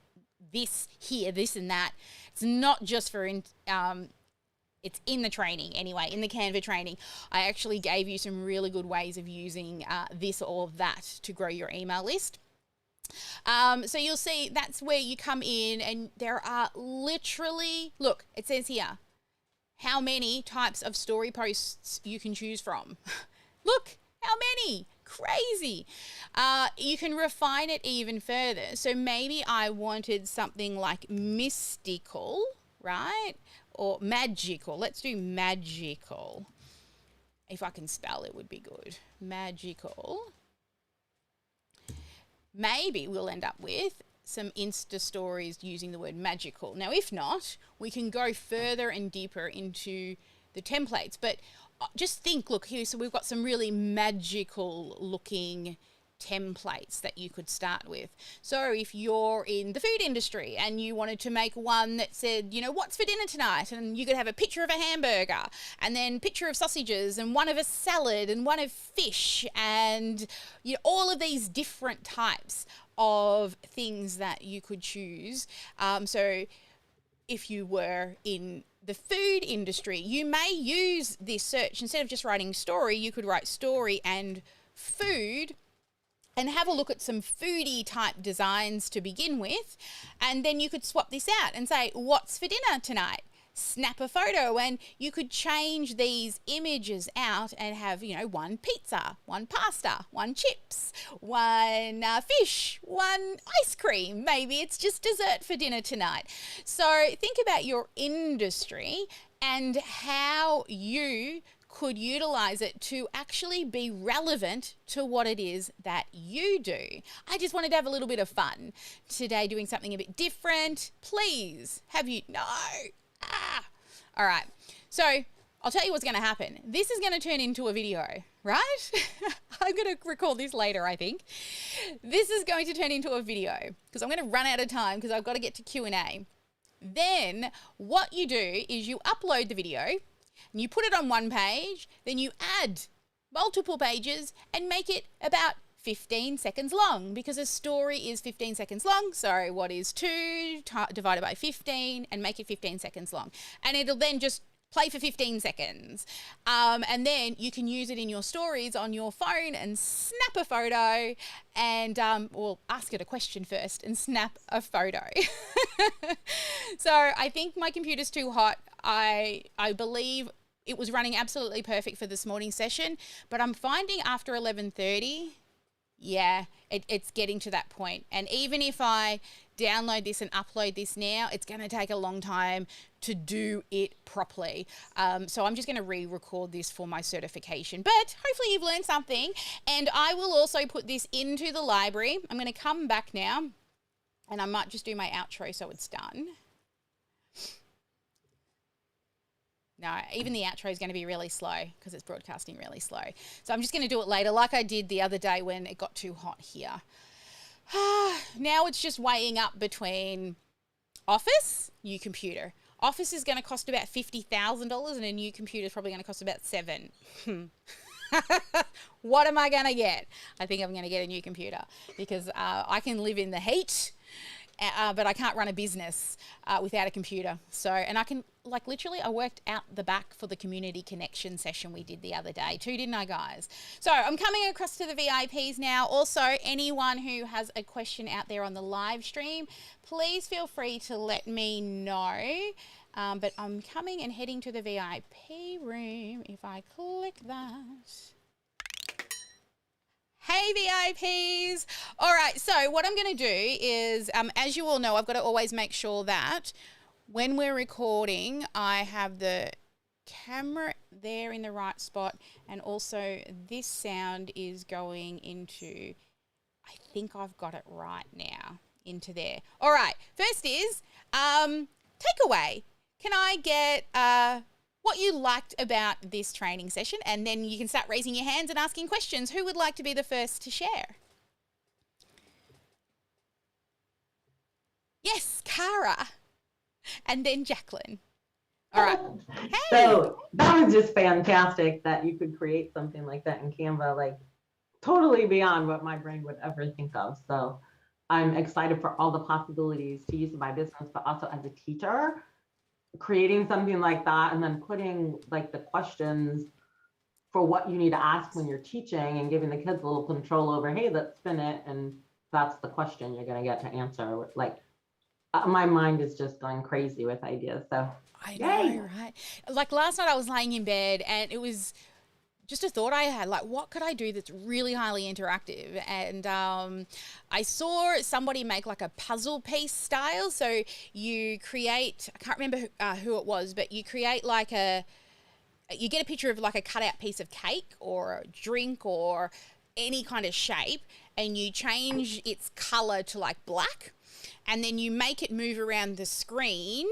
S2: this here, this and that. It's not just for it's in the training anyway, in the Canva training. I actually gave you some really good ways of using this or that to grow your email list. So you'll see that's where you come in, and there are literally, look, it says here how many types of story posts you can choose from. Look, how many? Crazy. You can refine it even further. So maybe I wanted something like mystical, right? Or magical. Let's do magical. If I can spell, it would be good. Magical. Maybe we'll end up with some Insta stories using the word magical. Now, if not, we can go further and deeper into the templates. But just think, look here, so we've got some really magical looking templates that you could start with. So if you're in the food industry and you wanted to make one that said, you know, what's for dinner tonight? And you could have a picture of a hamburger and then picture of sausages and one of a salad and one of fish and, you know, all of these different types of things that you could choose. So if you were in the food industry, you may use this search. Instead of just writing story, you could write story and food and have a look at some foodie type designs to begin with. And then you could swap this out and say, what's for dinner tonight? Snap a photo, and you could change these images out and have, you know, one pizza, one pasta, one chips, one fish, one ice cream. Maybe it's just dessert for dinner tonight. So think about your industry and how you could utilize it to actually be relevant to what it is that you do. I just wanted to have a little bit of fun today, doing something a bit different. Please, all right. So I'll tell you what's going to happen. This is going to turn into a video, right? I'm going to record this later, I think. This is going to turn into a video because I'm going to run out of time because I've got to get to Q&A. Then what you do is you upload the video and you put it on one page, then you add multiple pages and make it about 15 seconds long, because a story is 15 seconds long. So what is 2 divided by 15 and make it 15 seconds long. And it'll then just play for 15 seconds. And then you can use it in your stories on your phone and snap a photo and, well, ask it a question first and snap a photo. So I think my computer's too hot. I believe it was running absolutely perfect for this morning session, but I'm finding after 11:30, yeah, it's getting to that point. And even if I download this and upload this now, it's going to take a long time to do it properly. So I'm just going to re-record this for my certification. But hopefully you've learned something. And I will also put this into the library. I'm going to come back now and I might just do my outro so it's done. No, even the outro is going to be really slow because it's broadcasting really slow. So I'm just going to do it later like I did the other day when it got too hot here. Now it's just weighing up between Office, new computer. Office is going to cost about $50,000 and a new computer is probably going to cost about $7,000. What am I going to get? I think I'm going to get a new computer because I can live in the heat. But I can't run a business without a computer. So, and I can, like literally, I worked out the back for the community connection session we did the other day too, didn't I, guys? So I'm coming across to the VIPs now. Also, anyone who has a question out there on the live stream, please feel free to let me know. But I'm coming and heading to the VIP room. If I click that. Hey VIPs! All right, so what I'm going to do is, as you all know, I've got to always make sure that when we're recording, I have the camera there in the right spot, and also this sound is going into, I think I've got it right now, into there. All right, first is takeaway. Can I get what you liked about this training session? And then you can start raising your hands and asking questions. Who would like to be the first to share? Yes, Cara. And then Jacqueline. All right. Hey.
S3: So that was just fantastic that you could create something like that in Canva, like totally beyond what my brain would ever think of. So I'm excited for all the possibilities to use in my business, but also as a teacher, creating something like that and then putting like the questions for what you need to ask when you're teaching and giving the kids a little control over, hey, let's spin it. And that's the question you're going to get to answer. Like my mind is just going crazy with ideas. So
S2: I know, right? Like last night I was laying in bed and it was just a thought I had, like, what could I do that's really highly interactive? And I saw somebody make like a puzzle piece style. So you create, I can't remember who it was, but you create like you get a picture of like a cutout piece of cake or a drink or any kind of shape, and you change its color to like black, and then you make it move around the screen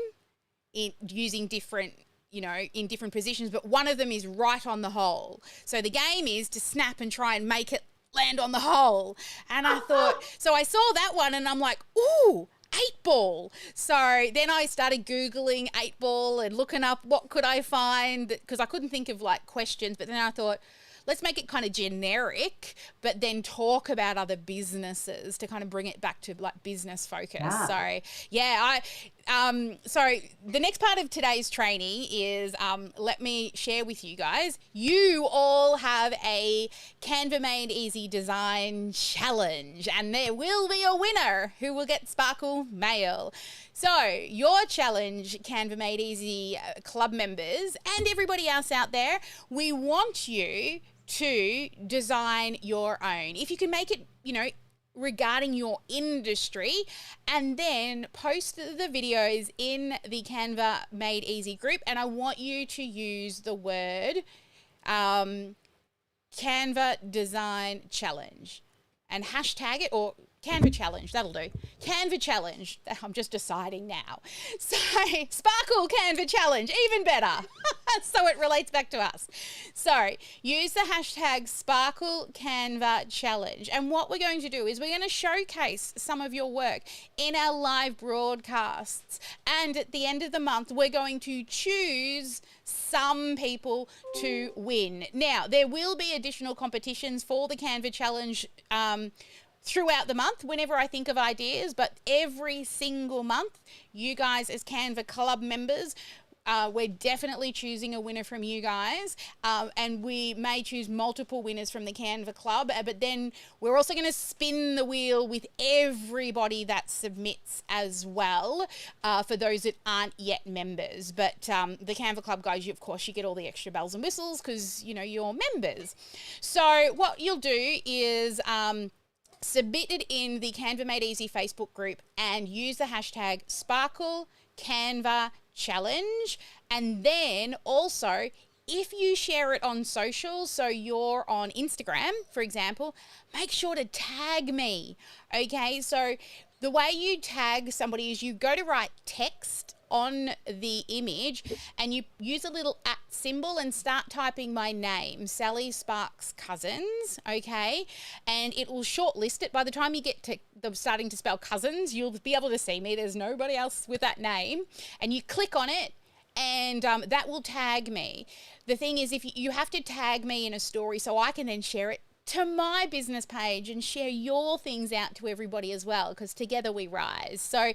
S2: using different, in different positions, but one of them is right on the hole. So the game is to snap and try and make it land on the hole. And I thought, so I saw that one and I'm like, ooh, 8-ball. So then I started Googling 8-ball and looking up what could I find, because I couldn't think of like questions, but then I thought, let's make it kind of generic, but then talk about other businesses to kind of bring it back to like business focus. Yeah. So yeah, so the next part of today's training is, let me share with you guys, you all have a Canva Made Easy Design Challenge, and there will be a winner who will get Sparkle Mail. So your challenge, Canva Made Easy Club members and everybody else out there, we want you to design your own. If you can make it, regarding your industry, and then post the videos in the Canva Made Easy group. And I want you to use the word Canva Design Challenge and hashtag it, or Canva Challenge, that'll do. Canva Challenge, I'm just deciding now. So Sparkle Canva Challenge, even better. So it relates back to us. So use the hashtag Sparkle Canva Challenge. And what we're going to do is we're going to showcase some of your work in our live broadcasts. And at the end of the month, we're going to choose some people to win. Now, there will be additional competitions for the Canva Challenge throughout the month whenever I think of ideas, but every single month, you guys as Canva Club members, we're definitely choosing a winner from you guys, and we may choose multiple winners from the Canva Club, but then we're also going to spin the wheel with everybody that submits as well, for those that aren't yet members. But the Canva Club guys, of course, you get all the extra bells and whistles because, you're members. So what you'll do is submit it in the Canva Made Easy Facebook group and use the hashtag Sparkle Canva Challenge. And then also, if you share it on social, so you're on Instagram, for example, make sure to tag me. Okay, so the way you tag somebody is you go to write text on the image and you use a little @ symbol and start typing my name, Sally Sparks Cousins, okay? And it will shortlist it. By the time you get to starting to spell Cousins, you'll be able to see me. There's nobody else with that name. And you click on it and that will tag me. The thing is, if you have to tag me in a story so I can then share it to my business page and share your things out to everybody as well, because together we rise. So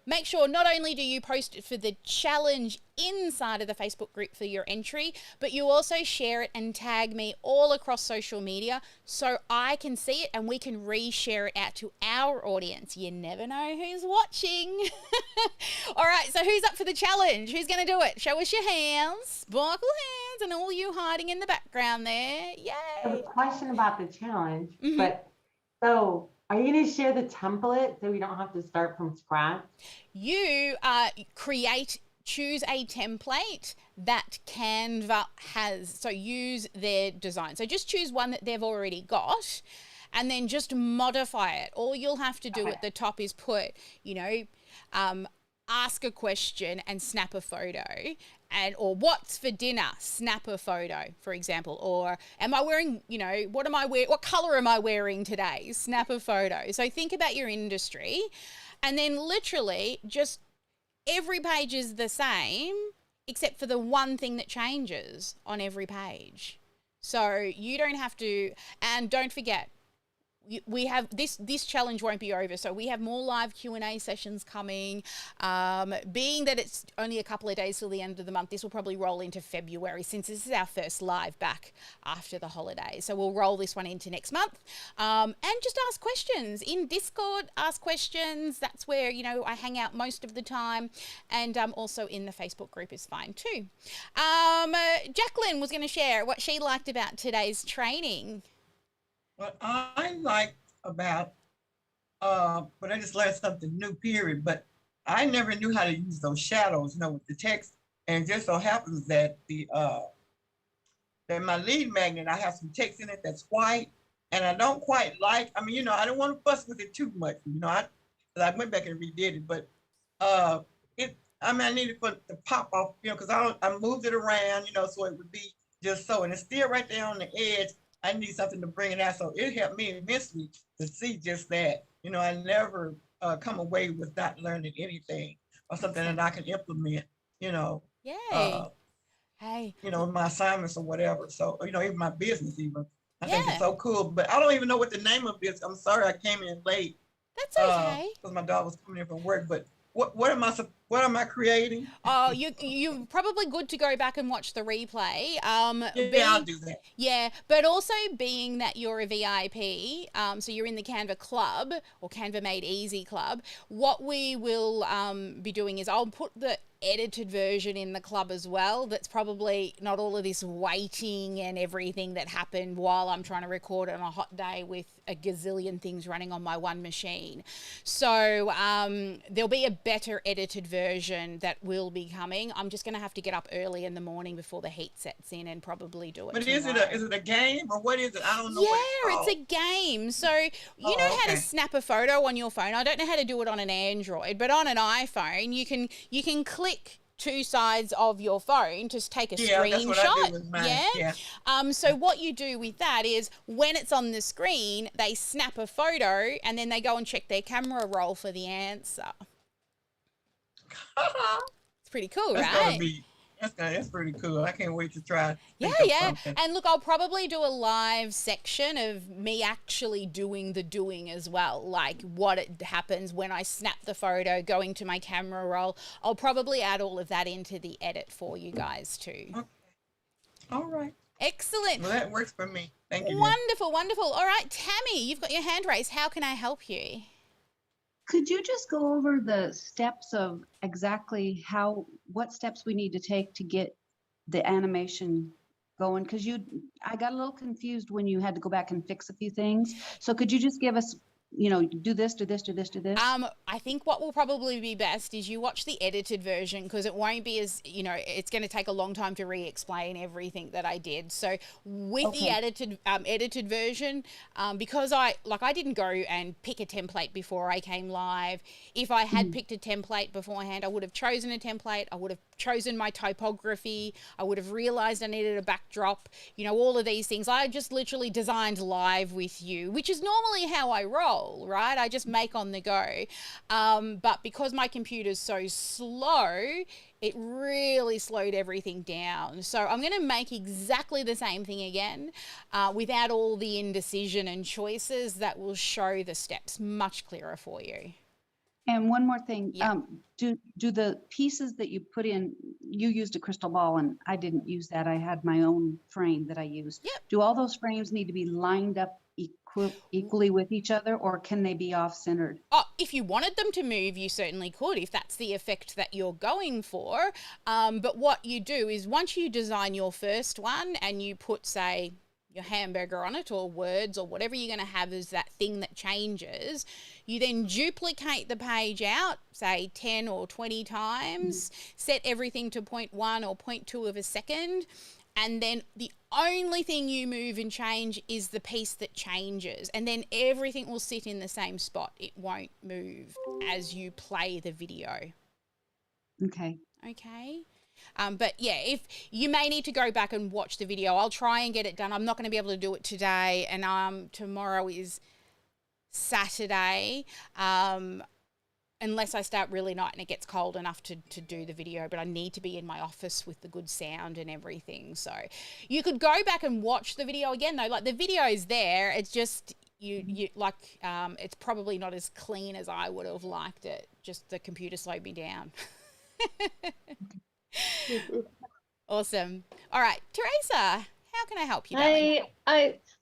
S2: make sure not only do you post it for the challenge inside of the Facebook group for your entry, but you also share it and tag me all across social media so I can see it and we can reshare it out to our audience. You never know who's watching. All right, so who's up for the challenge? Who's going to do it? Show us your hands, sparkle hands, and all you hiding in the background there. Yay.
S3: I have a question about the challenge, but so are you going to share the template so we don't have to start from scratch?
S2: You create choose a template that Canva has. So use their design. So just choose one that they've already got and then just modify it. All you'll have to do at the top is put, ask a question and snap a photo, or what's for dinner, snap a photo, for example, or am I wearing, what color am I wearing today, snap a photo. So think about your industry, and then literally just every page is the same except for the one thing that changes on every page. So you don't have to, and don't forget, we have this challenge won't be over, so we have more live Q&A sessions coming. Being that it's only a couple of days till the end of the month, this will probably roll into February, since this is our first live back after the holidays. So we'll roll this one into next month, and just ask questions in Discord. Ask questions. That's where I hang out most of the time, and also in the Facebook group is fine too. Jacqueline was going to share what she liked about today's training.
S4: What I like about, but I just learned something new, period. But I never knew how to use those shadows, with the text. And it just so happens that that my lead magnet, I have some text in it that's white, and I don't quite like. I don't want to fuss with it too much. I went back and redid it, but I needed for it to pop off, because I moved it around, so it would be just so, and it's still right there on the edge. I need something to bring it out. So it helped me immensely to see just that. I never come away with not learning anything or something that I can implement,
S2: Yay. Hey.
S4: My assignments or whatever. So, even my business even. I think it's so cool. But I don't even know what the name of this. I'm sorry I came in late.
S2: That's okay.
S4: Because my dog was coming in from work. But what am I creating?
S2: Oh, you're probably good to go back and watch the replay.
S4: I'll do that.
S2: Yeah, but also being that you're a VIP, so you're in the Canva Club or Canva Made Easy Club, what we will be doing is I'll put the edited version in the club as well. That's probably not all of this waiting and everything that happened while I'm trying to record on a hot day with a gazillion things running on my one machine. So there'll be a better edited version that will be coming. I'm just going to have to get up early in the morning before the heat sets in and probably do it.
S4: But
S2: tomorrow.
S4: is it a game or what is it? I don't know.
S2: Yeah, it's a game. So you know how to snap a photo on your phone. I don't know how to do it on an Android, but on an iPhone, you can click two sides of your phone to take a screenshot.
S4: That's what I do with mine. Yeah.
S2: So what you do with that is when it's on the screen, they snap a photo and then they go and check their camera roll for the answer. It's pretty cool, right?
S4: That's pretty cool. I can't wait to try.
S2: Yeah. And look, I'll probably do a live section of me actually doing the doing as well, like what happens when I snap the photo, going to my camera roll. I'll probably add all of that into the edit for you guys too.
S4: Okay. All right.
S2: Excellent.
S4: Well, that works for me. Thank you.
S2: Wonderful. All right, Tammy, you've got your hand raised. How can I help you?
S5: Could you just go over the steps of exactly what steps we need to take to get the animation going? Because I got a little confused when you had to go back and fix a few things. So could you just give us, do this, do this, do this, do this?
S2: I think what will probably be best is you watch the edited version, because it won't be as, it's going to take a long time to re-explain everything that I did. So with the edited version, because I didn't go and pick a template before I came live. If I had picked a template beforehand, I would have chosen a template. I would have chosen my typography. I would have realized I needed a backdrop, all of these things. I just literally designed live with you, which is normally how I roll, right? I just make on the go. But because my computer's so slow, it really slowed everything down. So I'm going to make exactly the same thing again, without all the indecision and choices. That will show the steps much clearer for you.
S5: And one more thing, do the pieces that you put in, you used a crystal ball and I didn't use that. I had my own frame that I used.
S2: Yep.
S5: Do all those frames need to be lined up equally with each other, or can they be off-centered?
S2: Oh, if you wanted them to move, you certainly could, if that's the effect that you're going for. But what you do is once you design your first one and you put, say, your hamburger on it, or words, or whatever you're going to have as that thing that changes. You then duplicate the page out, say 10 or 20 times, set everything to 0.1 or 0.2 of a second, and then the only thing you move and change is the piece that changes, and then everything will sit in the same spot. It won't move as you play the video.
S5: Okay.
S2: Okay. But yeah, if you may need to go back and watch the video, I'll try and get it done. I'm not going to be able to do it today, and tomorrow is Saturday, unless I start really night and it gets cold enough to do the video. But I need to be in my office with the good sound and everything. So you could go back and watch the video again, though. Like, the video is there. It's just you like it's probably not as clean as I would have liked it. Just the computer slowed me down. Awesome. All right, Teresa, how can I help you, darling?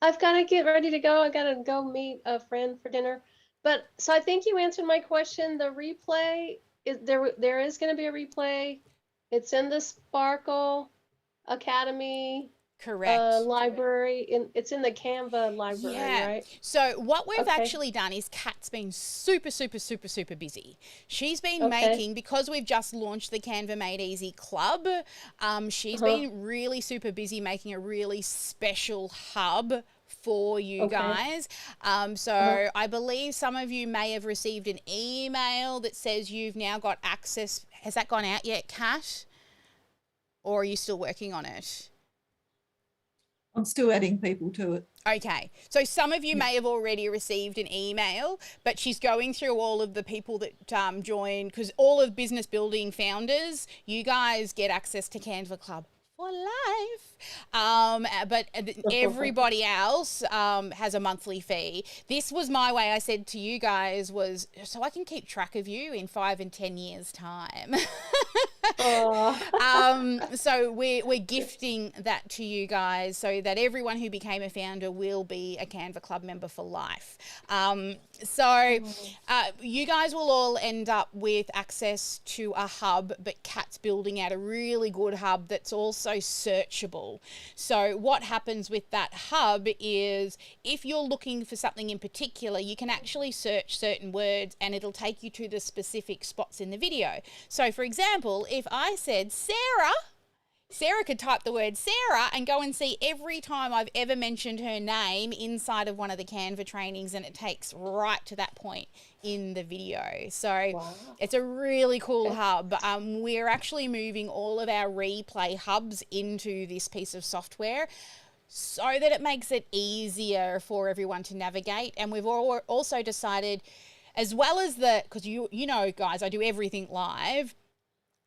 S6: I've got to get ready to go. I got to go meet a friend for dinner. But so I think you answered my question. The replay is there is going to be a replay. It's in the Sparkle Academy
S2: Correct.
S6: library. It's in the Canva library,
S2: Yeah.
S6: right?
S2: So what we've
S6: Okay.
S2: actually done is Kat's been super busy. She's been
S6: Okay.
S2: making, because we've just launched the Canva Made Easy Club, she's been really super busy making a really special hub for you
S6: Okay.
S2: guys. So I believe some of you may have received an email that says you've now got access. Has that gone out yet, Kat? Or are you still working on it?
S7: I'm still adding people to it.
S2: Okay, so some of you may have already received an email, but she's going through all of the people that join, because all of business building founders, you guys get access to Canva Club for life. But everybody else has a monthly fee. This was my way, I said to you guys, was so I can keep track of you in 5 and 10 years' time. So we're gifting that to you guys so that everyone who became a founder will be a Canva Club member for life. You guys will all end up with access to a hub, but Kat's building out a really good hub that's also searchable. So what happens with that hub is, if you're looking for something in particular, you can actually search certain words and it'll take you to the specific spots in the video. So for example, if I said Sarah could type the word Sarah and go and see every time I've ever mentioned her name inside of one of the Canva trainings, and it takes right to that point in the video. So It's a really cool hub. We're actually moving all of our replay hubs into this piece of software so that it makes it easier for everyone to navigate. And we've also decided, as well as because you know, guys, I do everything live,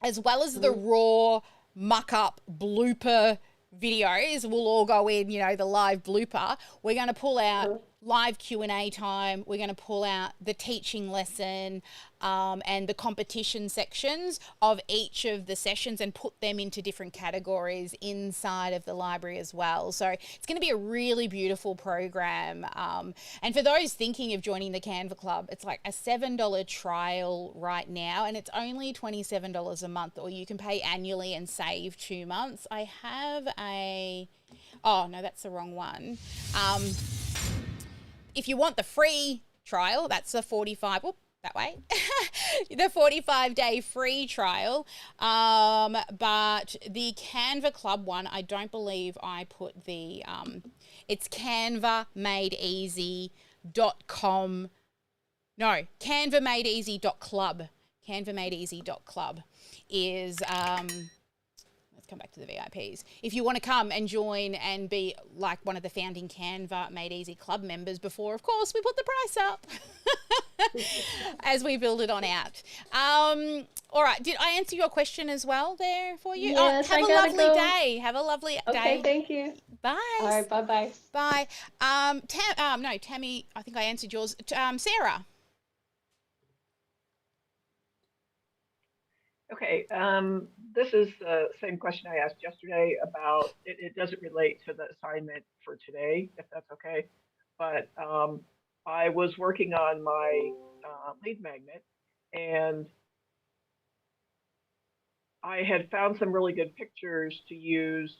S2: as well as the raw muck up blooper videos will all go in, you know, the live blooper. We're going to pull out live Q&A time. We're going to pull out the teaching lesson and the competition sections of each of the sessions and put them into different categories inside of the library as well. So it's going to be a really beautiful program. And for those thinking of joining the Canva Club, it's like a $7 trial right now, and it's only $27 a month, or you can pay annually and save 2 months. I have oh no, that's the wrong one. If you want the free trial, that's the 45, that way, the 45-day free trial. But the Canva Club one, I don't believe I put the, it's canvamadeeasy.com. No, canvamadeeasy.club. Canvamadeeasy.club is, come back to the VIPs. If you want to come and join and be like one of the founding Canva Made Easy Club members before, of course, we put the price up as we build it on out. All right. Did I answer your question as well there for you?
S6: Yes,
S2: have a lovely day. Have a lovely day.
S6: Okay, thank you.
S2: Bye.
S6: All right, bye-bye.
S2: Bye. No, Tammy, I think I answered yours. Sarah.
S8: Okay, this is the same question I asked yesterday about, it doesn't relate to the assignment for today, if that's okay. But I was working on my lead magnet, and I had found some really good pictures to use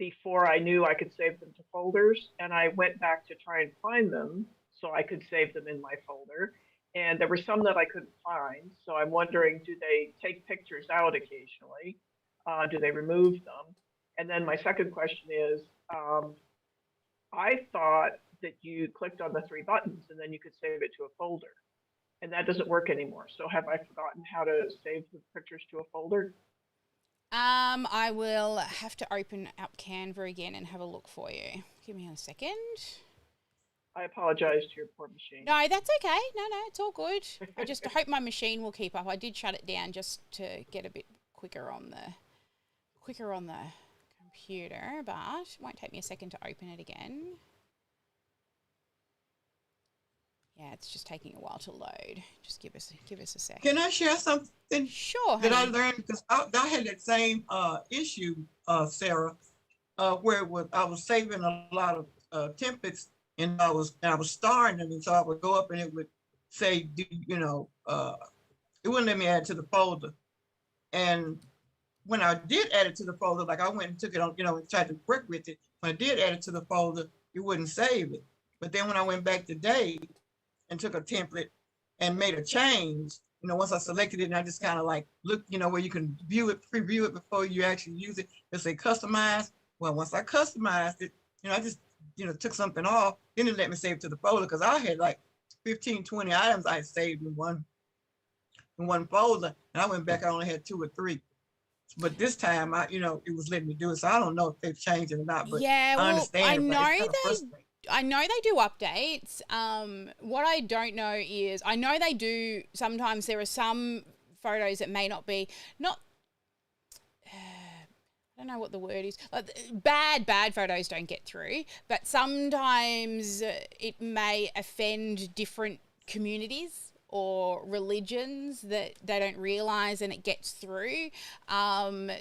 S8: before I knew I could save them to folders, and I went back to try and find them so I could save them in my folder. And there were some that I couldn't find. So I'm wondering, do they take pictures out occasionally? Do they remove them? And then my second question is, I thought that you clicked on the 3 buttons and then you could save it to a folder. And that doesn't work anymore. So have I forgotten how to save the pictures to a folder?
S2: I will have to open up Canva again and have a look for you. Give me a second.
S8: I apologize to your poor machine.
S2: No, that's okay. No, it's all good. I just hope my machine will keep up. I did shut it down just to get a bit quicker on the computer, but it won't take me a second to open it again. Yeah, it's just taking a while to load. Just give us a sec.
S4: Can I share something
S2: Sure,
S4: that I
S2: honey.
S4: learned? Because I had that same issue, Sarah, where I was saving a lot of templates, and I was starring them, and so I would go up and it would say, it wouldn't let me add to the folder. And when I did add it to the folder, like I went and took it on, and tried to work with it. When I did add it to the folder, it wouldn't save it. But then when I went back today and took a template and made a change, once I selected it, and I just kind of like look, where you can view it, preview it before you actually use it. It'll say customize. Well, once I customized it, I just, took something off, then it let me save it to the folder, because I had like 15, 20 items I had saved in one folder, and I went back, I only had 2 or 3. But this time, it was letting me do it. So I don't know if they've changed it or not, but
S2: yeah, well,
S4: I understand.
S2: I know they do updates. What I don't know is, I know they do, sometimes there are some photos that may not be, I don't know what the word is. Bad photos don't get through, but sometimes it may offend different communities or religions that they don't realize, and it gets through.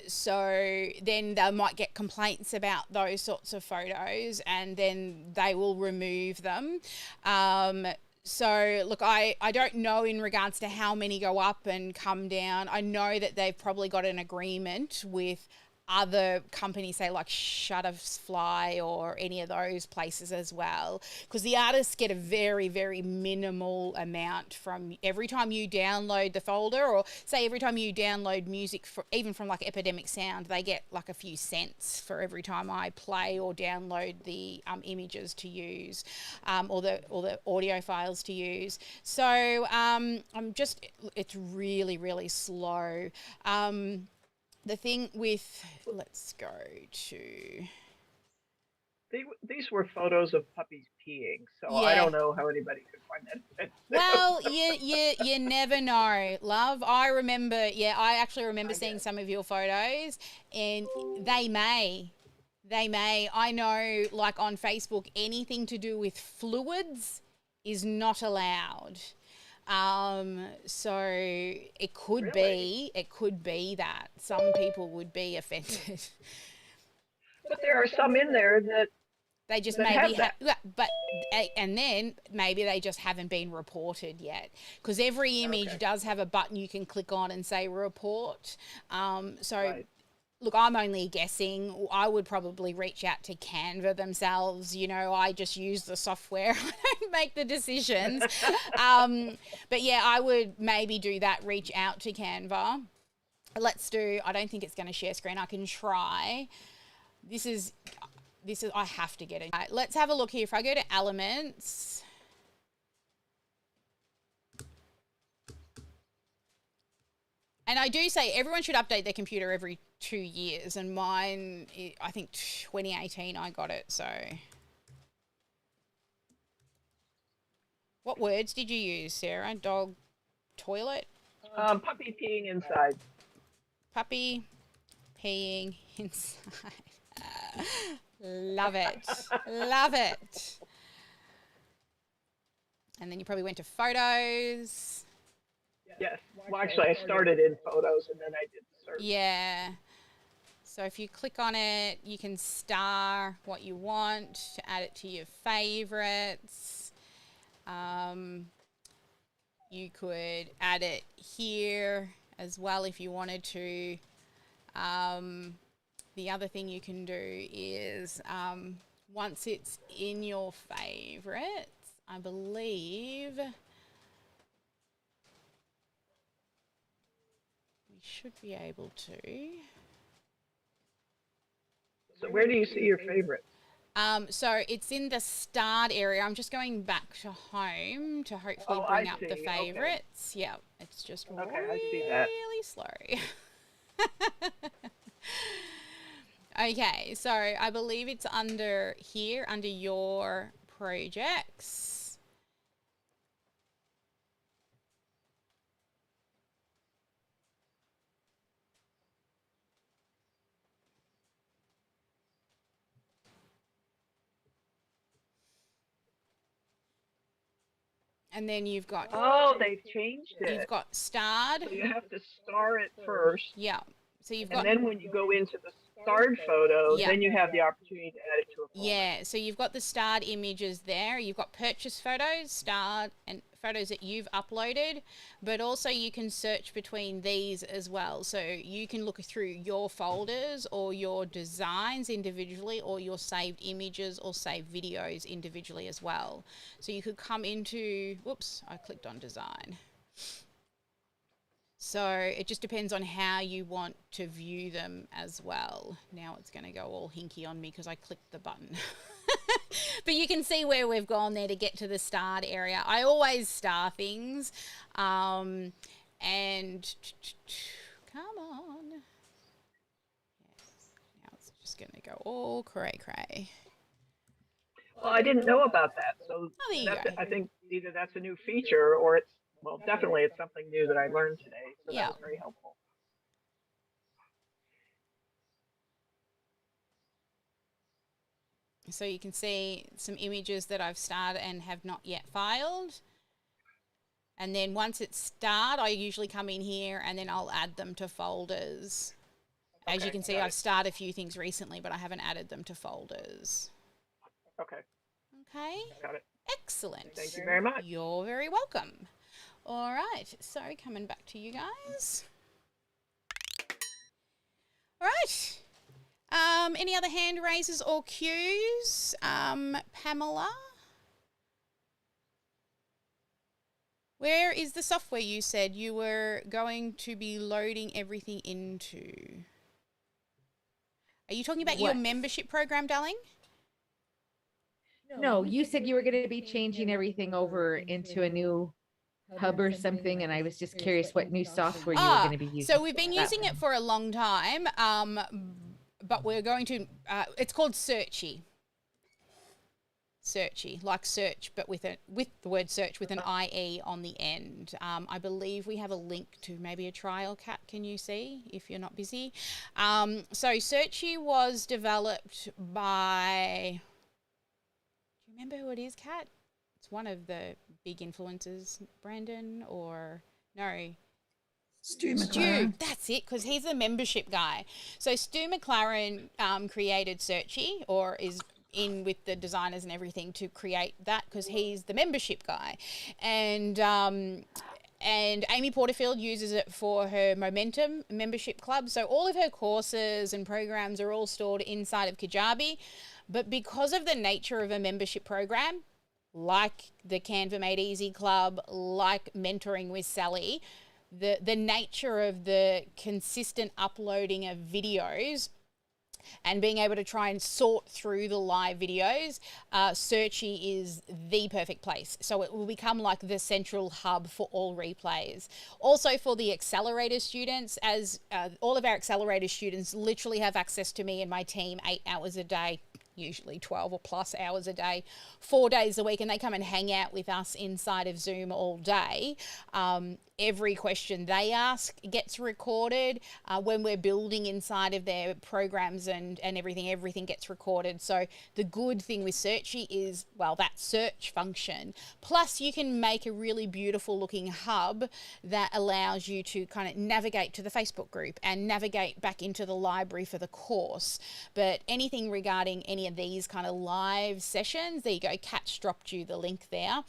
S2: So then they might get complaints about those sorts of photos, and then they will remove them. So look, I don't know in regards to how many go up and come down. I know that they've probably got an agreement with other companies, say like Shutterfly or any of those places as well, because the artists get a very, very minimal amount from every time you download the folder, or say every time you download music, even from like Epidemic Sound, they get like a few cents for every time I play or download the images to use, or the audio files to use. So it's really, really slow. The thing with, let's go to.
S8: These were photos of puppies peeing, so
S2: Yeah.
S8: I don't know how anybody could find that.
S2: Well, you never know, love. I actually remember seeing some of your photos, and they may. I know, like on Facebook, anything to do with fluids is not allowed. So it could be that some people would be offended.
S8: But there are some in there that
S2: they just
S8: that
S2: maybe
S8: have that.
S2: and then maybe they just haven't been reported yet, because every image does have a button you can click on and say report.
S8: Right.
S2: Look, I'm only guessing. I would probably reach out to Canva themselves. I just use the software. I don't make the decisions. But yeah, I would maybe do that. Reach out to Canva. I don't think it's going to share screen. I can try. This is, I have to get it. Right, let's have a look here. If I go to Elements. And I do say everyone should update their computer every 2 years, and mine, I think 2018 I got it, so. What words did you use, Sarah? Dog, toilet?
S8: Puppy peeing inside.
S2: Puppy peeing inside. Love it. Love it. And then you probably went to photos.
S8: Yes. Well, actually, I started in photos and then I did the search.
S2: Yeah. So if you click on it, you can star what you want to add it to your favorites. You could add it here as well if you wanted to. the other thing you can do is once it's in your favorites, I believe we should be able to.
S8: So where do you see your favorites?
S2: So it's in the start area. I'm just going back to home to hopefully
S8: Oh,
S2: bring
S8: I
S2: up
S8: see.
S2: the
S8: Okay.
S2: favorites. Yeah, it's just
S8: Okay, I see that.
S2: really slow. Okay, so I believe it's under here, under your projects. And then you've got
S8: Oh, they've changed
S2: you've
S8: it.
S2: got starred.
S8: So you have to star it first.
S2: Yeah. So you've
S8: And
S2: got
S8: then when you go into the starred photo,
S2: Yeah.
S8: then you have the opportunity to add it to a folder.
S2: Yeah, so you've got the starred images there. You've got purchase photos, starred, and photos that you've uploaded, but also you can search between these as well. So you can look through your folders or your designs individually, or your saved images or saved videos individually as well. So you could come into, whoops, I clicked on design. So it just depends on how you want to view them as well. Now it's going to go all hinky on me because I clicked the button. But you can see where we've gone there to get to the starred area. I always star things. And come on. Yes. Now it's just going to go all cray-cray.
S8: Well, I didn't know about that. So
S2: Oh, there you
S8: that's,
S2: go.
S8: I think either that's a new feature or it's, well, definitely it's something new that I learned today. So
S2: Yeah.
S8: that was very helpful.
S2: So you can see some images that I've starred and have not yet filed. And then once it's starred, I usually come in here and then I'll add them to folders. As you can see, I've started a few things recently, but I haven't added them to folders.
S8: Okay.
S2: Okay.
S8: Got it.
S2: Excellent.
S8: Thank you very much.
S2: You're very welcome. All right. So coming back to you guys. All right. Any other hand raises or cues? Pamela? Where is the software you said you were going to be loading everything into? Are you talking about your membership program, darling?
S9: No, you said you were going to be changing everything over into a new hub or something, and I was just curious what new software you were going to be using.
S2: So we've been using it for a long time, but we're going to, it's called Searchy. Searchy, like search, but with the word search with an IE on the end. I believe we have a link to maybe a trial, Kat, can you see if you're not busy? So Searchy was developed by, do you remember who it is, Kat? It's one of the big influencers, Brandon, or no?
S7: Stu McLaren.
S2: That's it, because he's a membership guy. So Stu McLaren created Searchy, or is in with the designers and everything to create that, because he's the membership guy. And Amy Porterfield uses it for her Momentum membership club. So all of her courses and programs are all stored inside of Kajabi. But because of the nature of a membership program, like the Canva Made Easy Club, like Mentoring with Sally, the nature of the consistent uploading of videos and being able to try and sort through the live videos, Searchy is the perfect place. So it will become like the central hub for all replays. Also for the accelerator students, as all of our accelerator students literally have access to me and my team 8 hours a day, usually 12 or plus hours a day, 4 days a week, and they come and hang out with us inside of Zoom all day. Every question they ask gets recorded. When we're building inside of their programs and everything gets recorded. So the good thing with Searchy is, well, that search function. Plus you can make a really beautiful looking hub that allows you to kind of navigate to the Facebook group and navigate back into the library for the course. But anything regarding any of these kind of live sessions, there you go, Kat's dropped you the link there.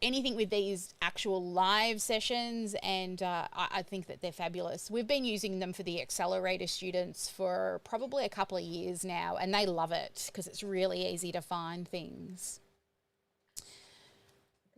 S2: anything with these actual live sessions, and I think that they're fabulous. We've been using them for the accelerator students for probably a couple of years now, and they love it because it's really easy to find things.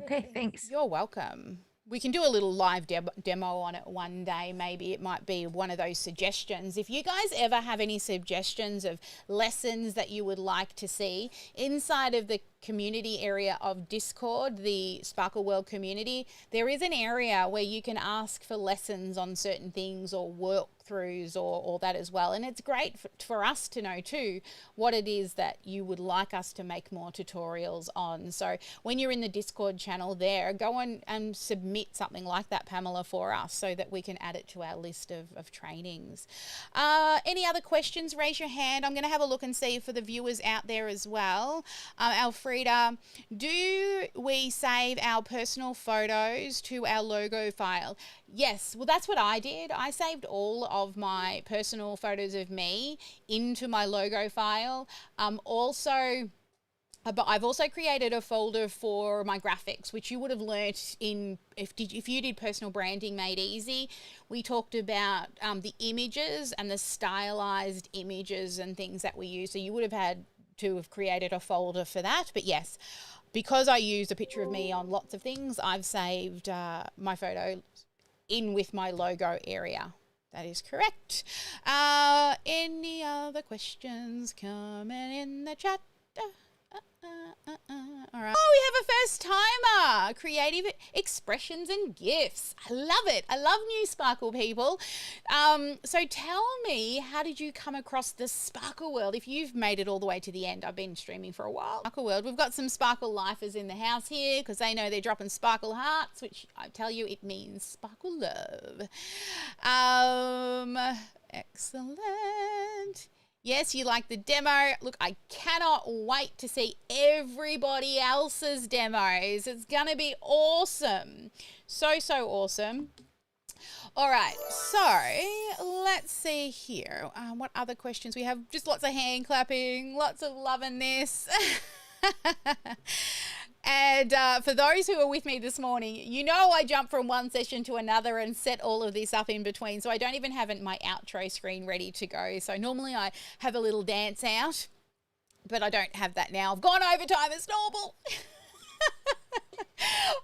S9: Okay, thanks.
S2: You're welcome. We can do a little live demo on it one day. Maybe it might be one of those suggestions. If you guys ever have any suggestions of lessons that you would like to see inside of the community area of Discord, the Sparkle World community, there is an area where you can ask for lessons on certain things or walkthroughs or that as well. And it's great for us to know too what it is that you would like us to make more tutorials on. So when you're in the Discord channel there, go on and submit something like that, Pamela, for us so that we can add it to our list of trainings. Any other questions? Raise your hand. I'm going to have a look and see for the viewers out there as well. Alfreda, do we save our personal photos to our logo file? Yes, well, that's what I did. I saved all of my personal photos of me into my logo file. But I've also created a folder for my graphics, which you would have learnt in, if you did Personal Branding Made Easy, we talked about the images and the stylized images and things that we use. So you would have had to have created a folder for that. But yes, because I use a picture of me on lots of things, I've saved my photo in with my logo area. That is correct. Any other questions coming in the chat? All right. Oh, we have a first timer. Creative expressions and gifts. I love it. I love new Sparkle people. So tell me, how did you come across the Sparkle World? If you've made it all the way to the end, I've been streaming for a while. Sparkle World. We've got some Sparkle lifers in the house here because they know they're dropping Sparkle hearts, which I tell you, it means Sparkle love. Excellent. Yes, you like the demo. Look, I cannot wait to see everybody else's demos. It's going to be awesome. So awesome. All right, so let's see here. What other questions we have? Just lots of hand clapping, lots of loving this. And for those who are with me this morning, you know I jump from one session to another and set all of this up in between. So I don't even have my outro screen ready to go. So normally I have a little dance out, but I don't have that now. I've gone overtime as normal.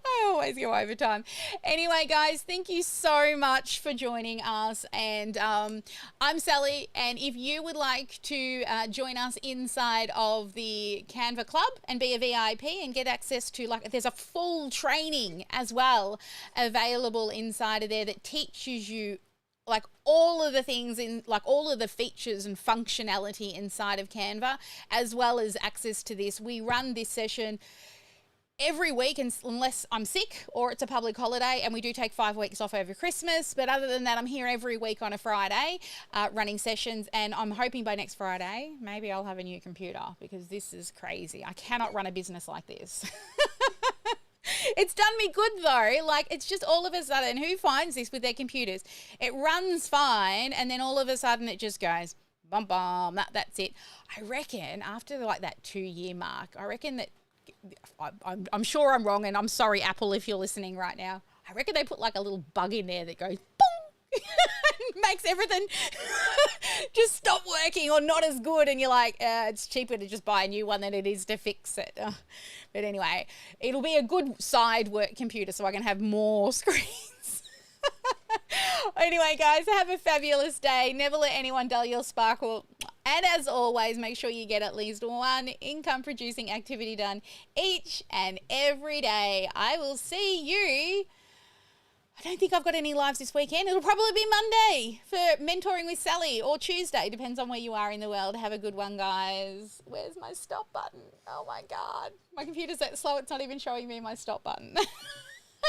S2: I always go overtime. Anyway, guys, thank you so much for joining us. And I'm Sally. And if you would like to join us inside of the Canva Club and be a VIP and get access to, like, there's a full training as well available inside of there that teaches you like all of the things in, like all of the features and functionality inside of Canva, as well as access to this. We run this session every week unless I'm sick or it's a public holiday, and we do take 5 weeks off over Christmas. But other than that, I'm here every week on a Friday running sessions, and I'm hoping by next Friday, maybe I'll have a new computer because this is crazy. I cannot run a business like this. It's done me good though. Like, it's just all of a sudden, who finds this with their computers? It runs fine, and then all of a sudden it just goes bum bum. That's it. I reckon after like that 2-year mark, I reckon that I'm sure I'm wrong, and I'm sorry, Apple, if you're listening right now. I reckon they put like a little bug in there that goes boom, makes everything just stop working or not as good, and you're like, it's cheaper to just buy a new one than it is to fix it. But anyway, it'll be a good side work computer so I can have more screens. Anyway, guys, have a fabulous day. Never let anyone dull your sparkle. And as always, make sure you get at least one income producing activity done each and every day. I will see you. I don't think I've got any lives this weekend. It'll probably be Monday for Mentoring with Sally, or Tuesday, depends on where you are in the world. Have a good one, guys. Where's my stop button? Oh my God. My computer's that slow, it's not even showing me my stop button.